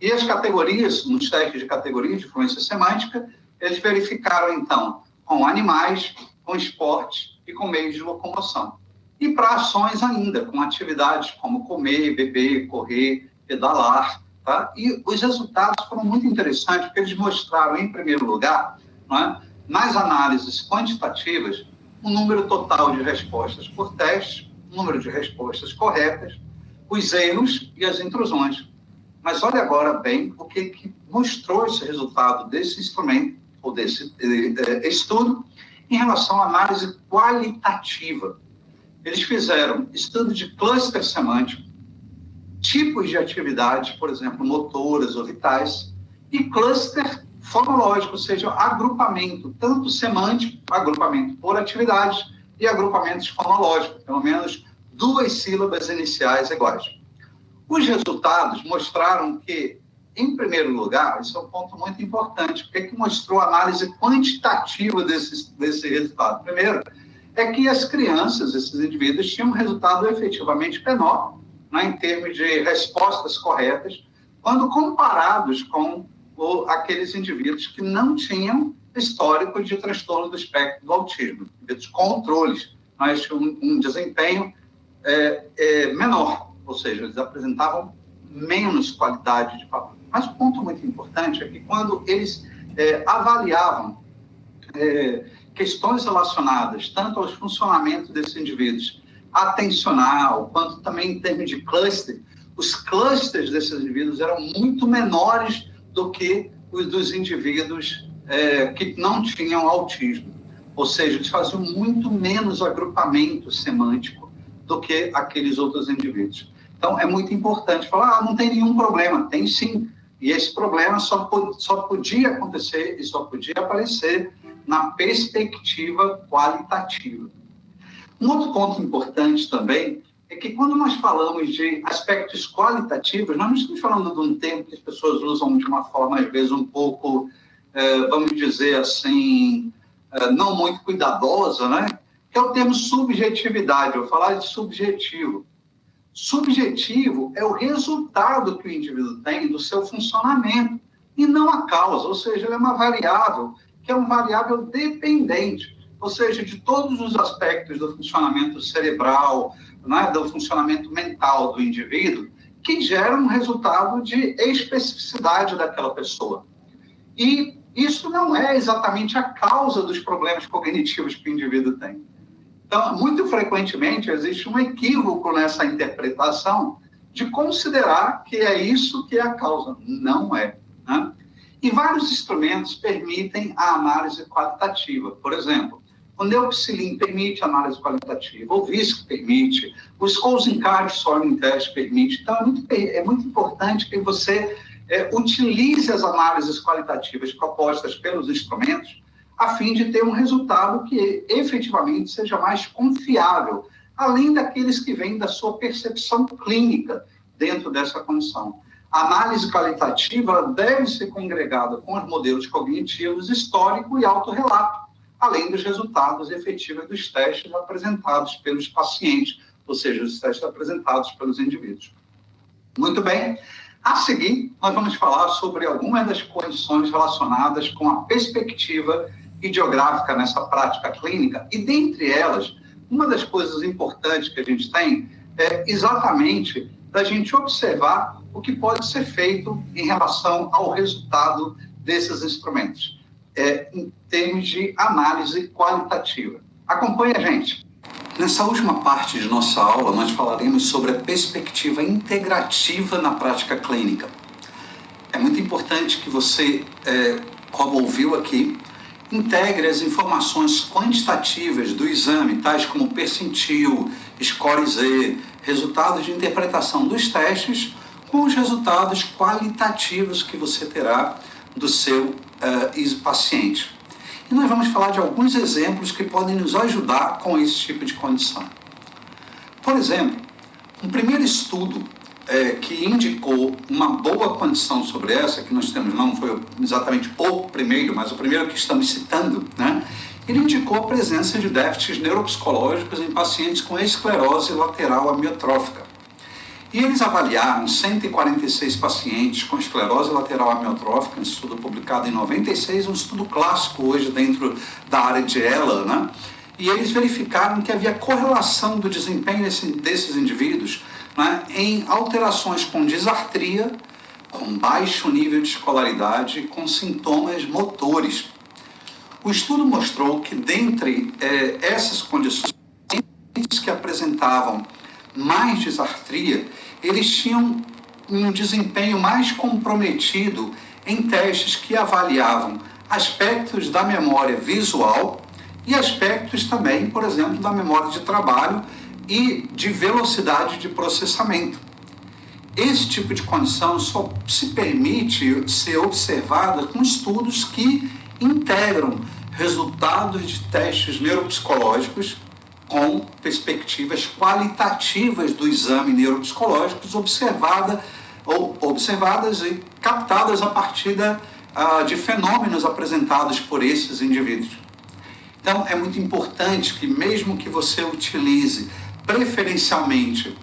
E as categorias, nos testes de categorias de fluência semântica, eles verificaram, então, com animais, com esporte e com meios de locomoção. E para ações ainda, com atividades como comer, beber, correr, pedalar, tá? E os resultados foram muito interessantes, porque eles mostraram, em primeiro lugar, né, nas análises quantitativas, o número total de respostas por teste, o número de respostas corretas, os erros e as intrusões. Mas olha agora bem o que mostrou esse resultado desse instrumento, ou desse estudo, em relação à análise qualitativa. Eles fizeram estudo de cluster semântico, tipos de atividades, por exemplo, motoras ou vitais, e cluster fonológico, ou seja, agrupamento, tanto semântico, agrupamento por atividades, e agrupamentos fonológicos, pelo menos 2 sílabas iniciais iguais. Os resultados mostraram que, em primeiro lugar, isso é um ponto muito importante, porque mostrou a análise quantitativa desse resultado. Primeiro, é que as crianças, esses indivíduos, tinham um resultado efetivamente menor, né, em termos de respostas corretas, quando comparados com aqueles indivíduos que não tinham histórico de transtorno do espectro do autismo, indivíduos controles, mas um desempenho menor, ou seja, eles apresentavam menos qualidade de papel. Mas o ponto muito importante é que quando eles avaliavam questões relacionadas tanto ao funcionamento desses indivíduos, atencional, quanto também em termos de cluster, os clusters desses indivíduos eram muito menores do que os dos indivíduos que não tinham autismo. Ou seja, eles faziam muito menos agrupamento semântico do que aqueles outros indivíduos. Então, é muito importante falar, não tem nenhum problema. Tem sim. E esse problema só podia acontecer e só podia aparecer na perspectiva qualitativa. Um outro ponto importante também é que quando nós falamos de aspectos qualitativos, nós não estamos falando de um termo que as pessoas usam de uma forma, às vezes, um pouco, vamos dizer assim, não muito cuidadosa, né? Que é o termo subjetividade. Eu vou falar de subjetivo. Subjetivo é o resultado que o indivíduo tem do seu funcionamento e não a causa, ou seja, ele é uma variável que é uma variável dependente, ou seja, de todos os aspectos do funcionamento cerebral, né, do funcionamento mental do indivíduo, que gera um resultado de especificidade daquela pessoa. E isso não é exatamente a causa dos problemas cognitivos que o indivíduo tem. Então, muito frequentemente, existe um equívoco nessa interpretação de considerar que é isso que é a causa. Não é, né? E vários instrumentos permitem a análise qualitativa. Por exemplo, o Neuropsilin permite análise qualitativa, o VISC permite, o Skoll-Zinkar Solving Test permite. Então, é muito importante que você utilize as análises qualitativas propostas pelos instrumentos a fim de ter um resultado que efetivamente seja mais confiável, além daqueles que vêm da sua percepção clínica dentro dessa condição. A análise qualitativa deve ser congregada com os modelos cognitivos histórico e autorrelato, além dos resultados efetivos dos testes apresentados pelos pacientes, ou seja, os testes apresentados pelos indivíduos. Muito bem. A seguir, nós vamos falar sobre algumas das condições relacionadas com a perspectiva ideográfica nessa prática clínica, e dentre elas, uma das coisas importantes que a gente tem é exatamente da gente observar o que pode ser feito em relação ao resultado desses instrumentos, em termos de análise qualitativa. Acompanhe a gente. Nessa última parte de nossa aula, nós falaremos sobre a perspectiva integrativa na prática clínica. É muito importante que você, como ouviu aqui, integre as informações quantitativas do exame, tais como percentil, score Z, resultados de interpretação dos testes, com os resultados qualitativos que você terá do seu paciente. E nós vamos falar de alguns exemplos que podem nos ajudar com esse tipo de condição. Por exemplo, um primeiro estudo que indicou uma boa condição sobre essa, que nós temos, não foi exatamente o primeiro, mas o primeiro que estamos citando, né? Ele indicou a presença de déficits neuropsicológicos em pacientes com esclerose lateral amiotrófica. E eles avaliaram 146 pacientes com esclerose lateral amiotrófica, um estudo publicado em 96, um estudo clássico hoje dentro da área de ELA, né? E eles verificaram que havia correlação do desempenho desses indivíduos, né, em alterações com disartria, com baixo nível de escolaridade, com sintomas motores. O estudo mostrou que, dentre essas condições, pacientes que apresentavam mais disartria, eles tinham um desempenho mais comprometido em testes que avaliavam aspectos da memória visual e aspectos também, por exemplo, da memória de trabalho e de velocidade de processamento. Esse tipo de condição só se permite ser observada com estudos que integram resultados de testes neuropsicológicos com perspectivas qualitativas do exame neuropsicológico observadas e captadas a partir de fenômenos apresentados por esses indivíduos. Então, é muito importante que, mesmo que você utilize preferencialmente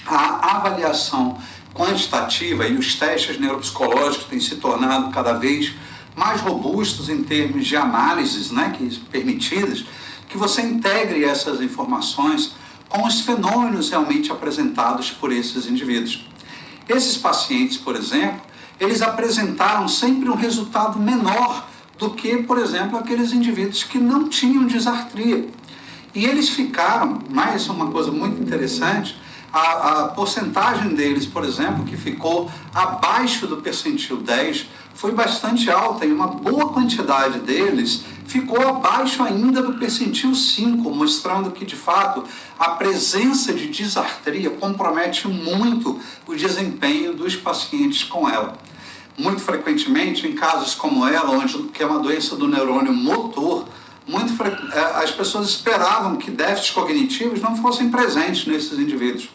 a avaliação quantitativa, e os testes neuropsicológicos têm se tornado cada vez mais robustos em termos de análises, né, permitidas, que você integre essas informações com os fenômenos realmente apresentados por esses indivíduos. Esses pacientes, por exemplo, eles apresentaram sempre um resultado menor do que, por exemplo, aqueles indivíduos que não tinham disartria. E eles ficaram, mais uma coisa muito interessante, a porcentagem deles, por exemplo, que ficou abaixo do percentil 10, foi bastante alta, e uma boa quantidade deles ficou abaixo ainda do percentil 5, mostrando que, de fato, a presença de disartria compromete muito o desempenho dos pacientes com ela. Muito frequentemente, em casos como ela, que é uma doença do neurônio motor, as pessoas esperavam que déficits cognitivos não fossem presentes nesses indivíduos.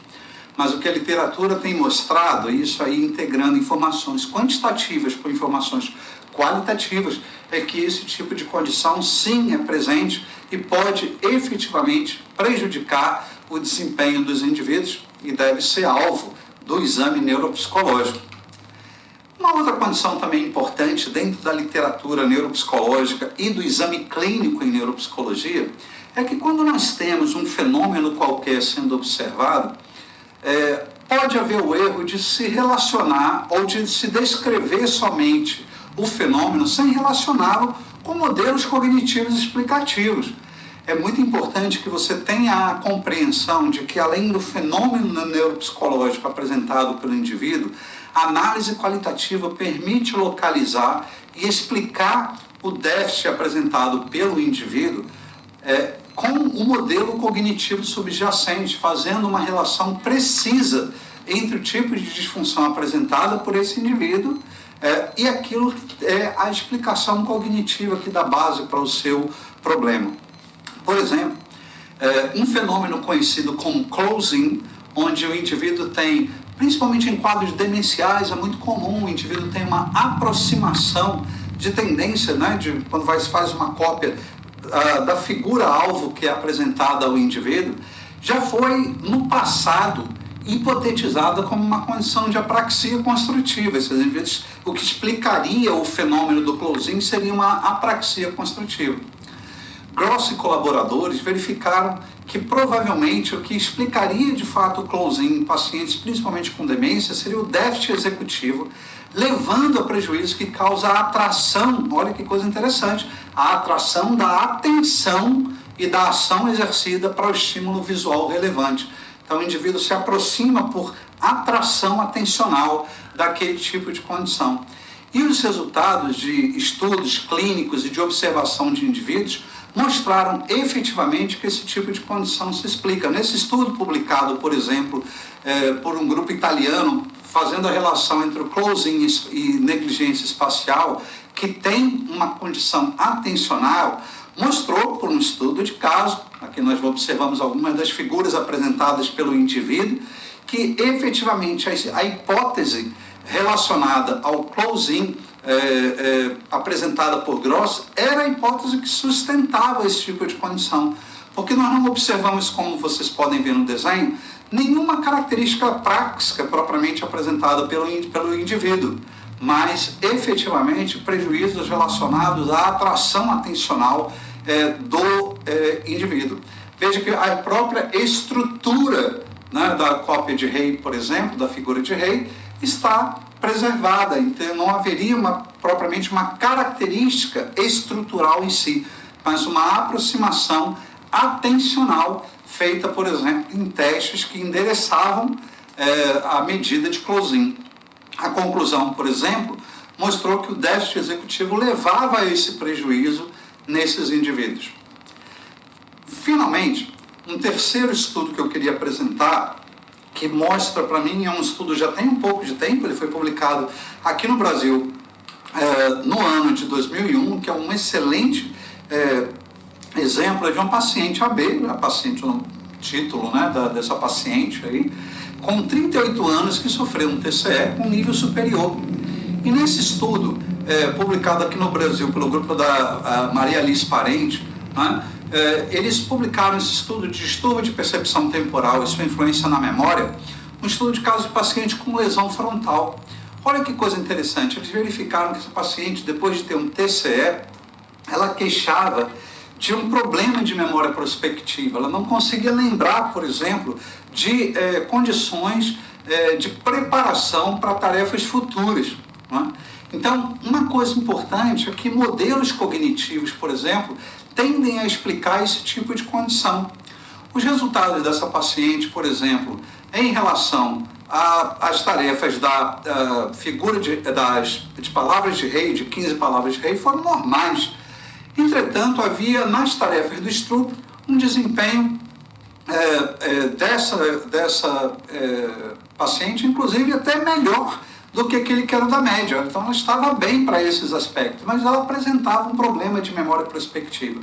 Mas o que a literatura tem mostrado, isso aí integrando informações quantitativas com informações qualitativas, é que esse tipo de condição sim é presente e pode efetivamente prejudicar o desempenho dos indivíduos e deve ser alvo do exame neuropsicológico. Uma outra condição também importante dentro da literatura neuropsicológica e do exame clínico em neuropsicologia é que quando nós temos um fenômeno qualquer sendo observado, pode haver o erro de se relacionar ou de se descrever somente o fenômeno sem relacioná-lo com modelos cognitivos explicativos. É muito importante que você tenha a compreensão de que, além do fenômeno neuropsicológico apresentado pelo indivíduo, a análise qualitativa permite localizar e explicar o déficit apresentado pelo indivíduo com o modelo cognitivo subjacente, fazendo uma relação precisa entre o tipo de disfunção apresentada por esse indivíduo e aquilo que é a explicação cognitiva que dá base para o seu problema. Por exemplo, um fenômeno conhecido como closing, onde o indivíduo tem, principalmente em quadros demenciais, é muito comum, o indivíduo tem uma aproximação de tendência, né, quando se faz uma cópia da figura-alvo que é apresentada ao indivíduo, já foi, no passado, hipotetizada como uma condição de apraxia construtiva. Esses indivíduos, o que explicaria o fenômeno do closing seria uma apraxia construtiva. Gross e colaboradores verificaram que provavelmente o que explicaria de fato o close-in em pacientes, principalmente com demência, seria o déficit executivo, levando a prejuízo que causa a atração, olha que coisa interessante, a atração da atenção e da ação exercida para o estímulo visual relevante. Então o indivíduo se aproxima por atração atencional daquele tipo de condição. E os resultados de estudos clínicos e de observação de indivíduos mostraram efetivamente que esse tipo de condição se explica. Nesse estudo publicado, por exemplo, por um grupo italiano, fazendo a relação entre o close-in e negligência espacial, que tem uma condição atencional, mostrou, por um estudo de caso, aqui nós observamos algumas das figuras apresentadas pelo indivíduo, que efetivamente a hipótese relacionada ao close-in apresentada por Gross era a hipótese que sustentava esse tipo de condição, porque nós não observamos, como vocês podem ver no desenho, nenhuma característica prática propriamente apresentada pelo indivíduo, mas efetivamente prejuízos relacionados à atração atencional do indivíduo. Veja que a própria estrutura, né, da cópia de Rey, por exemplo, da figura de Rey, está preservada, então não haveria propriamente uma característica estrutural em si, mas uma aproximação atencional feita, por exemplo, em testes que endereçavam a medida de close-in. A conclusão, por exemplo, mostrou que o déficit executivo levava a esse prejuízo nesses indivíduos. Finalmente, um terceiro estudo que eu queria apresentar, que mostra para mim, é um estudo já tem um pouco de tempo, ele foi publicado aqui no Brasil no ano de 2001, que é um excelente exemplo de uma paciente AB, a paciente, o título, né, dessa paciente aí, com 38 anos, que sofreu um TCE com nível superior. E nesse estudo, publicado aqui no Brasil pelo grupo da Maria Alice Parente, né, eles publicaram esse estudo de distúrbio de percepção temporal e sua influência na memória, um estudo de caso de paciente com lesão frontal. Olha que coisa interessante, eles verificaram que essa paciente, depois de ter um TCE, ela queixava de um problema de memória prospectiva, ela não conseguia lembrar, por exemplo, de condições de preparação para tarefas futuras, né? Então, uma coisa importante é que modelos cognitivos, por exemplo, tendem a explicar esse tipo de condição. Os resultados dessa paciente, por exemplo, em relação às tarefas da figura de palavras de Rey, de 15 palavras de Rey, foram normais. Entretanto, havia nas tarefas do Stroop um desempenho dessa paciente, inclusive até melhor do que aquele que era da média. Então, ela estava bem para esses aspectos, mas ela apresentava um problema de memória prospectiva.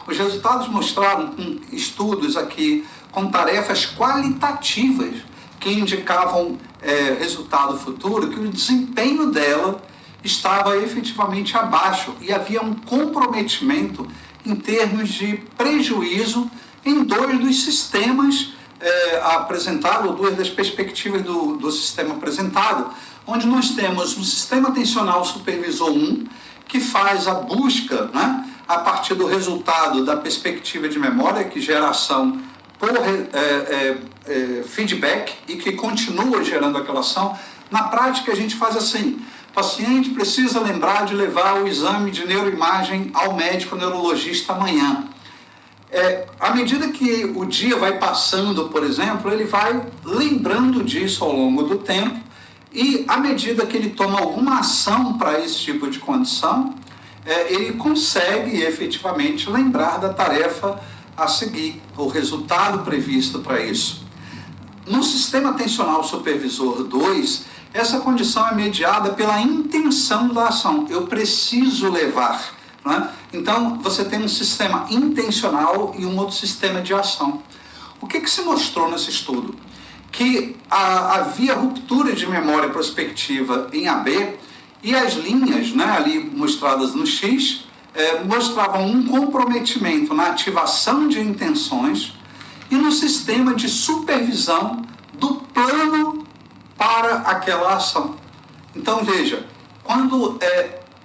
Os resultados mostraram, com estudos aqui, com tarefas qualitativas que indicavam resultado futuro, que o desempenho dela estava efetivamente abaixo e havia um comprometimento em termos de prejuízo em dois dos sistemas apresentados, ou duas das perspectivas do sistema apresentado, onde nós temos um sistema atencional supervisor 1, que faz a busca, né, a partir do resultado da perspectiva de memória, que gera ação por feedback e que continua gerando aquela ação. Na prática, a gente faz assim: o paciente precisa lembrar de levar o exame de neuroimagem ao médico neurologista amanhã. À medida que o dia vai passando, por exemplo, ele vai lembrando disso ao longo do tempo, e à medida que ele toma alguma ação para esse tipo de condição, ele consegue efetivamente lembrar da tarefa a seguir, o resultado previsto para isso. No sistema atencional supervisor 2, essa condição é mediada pela intenção da ação. Eu preciso levar, né? Então, você tem um sistema intencional e um outro sistema de ação. O que se mostrou nesse estudo? Que havia ruptura de memória prospectiva em AB, e as linhas, né, ali mostradas no X, mostravam um comprometimento na ativação de intenções e no sistema de supervisão do plano para aquela ação. Então, veja, quando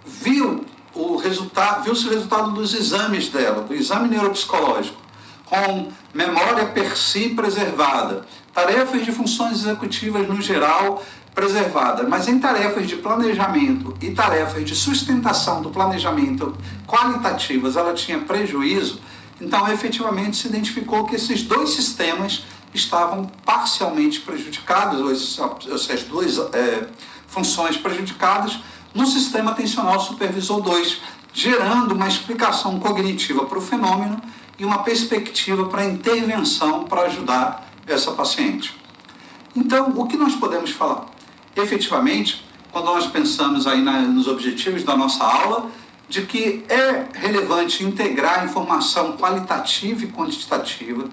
viu-se o resultado dos exames dela, do exame neuropsicológico, com memória per si preservada, tarefas de funções executivas no geral preservada, mas em tarefas de planejamento e tarefas de sustentação do planejamento qualitativas ela tinha prejuízo, então efetivamente se identificou que esses dois sistemas estavam parcialmente prejudicados, ou essas duas funções prejudicadas no sistema atencional supervisor 2, gerando uma explicação cognitiva para o fenômeno e uma perspectiva para a intervenção para ajudar essa paciente. Então, o que nós podemos falar? Efetivamente, quando nós pensamos aí nos objetivos da nossa aula, de que é relevante integrar a informação qualitativa e quantitativa,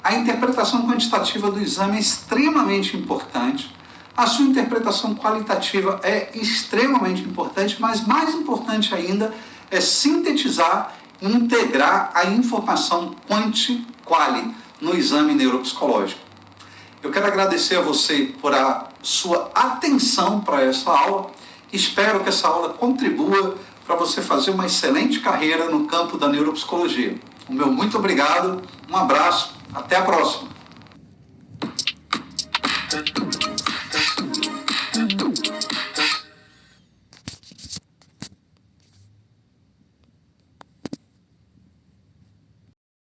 a interpretação quantitativa do exame é extremamente importante, a sua interpretação qualitativa é extremamente importante, mas mais importante ainda é sintetizar e integrar a informação quanti-quali no exame neuropsicológico. Eu quero agradecer a você por a sua atenção para essa aula. Espero que essa aula contribua para você fazer uma excelente carreira no campo da neuropsicologia. O meu muito obrigado, um abraço, até a próxima.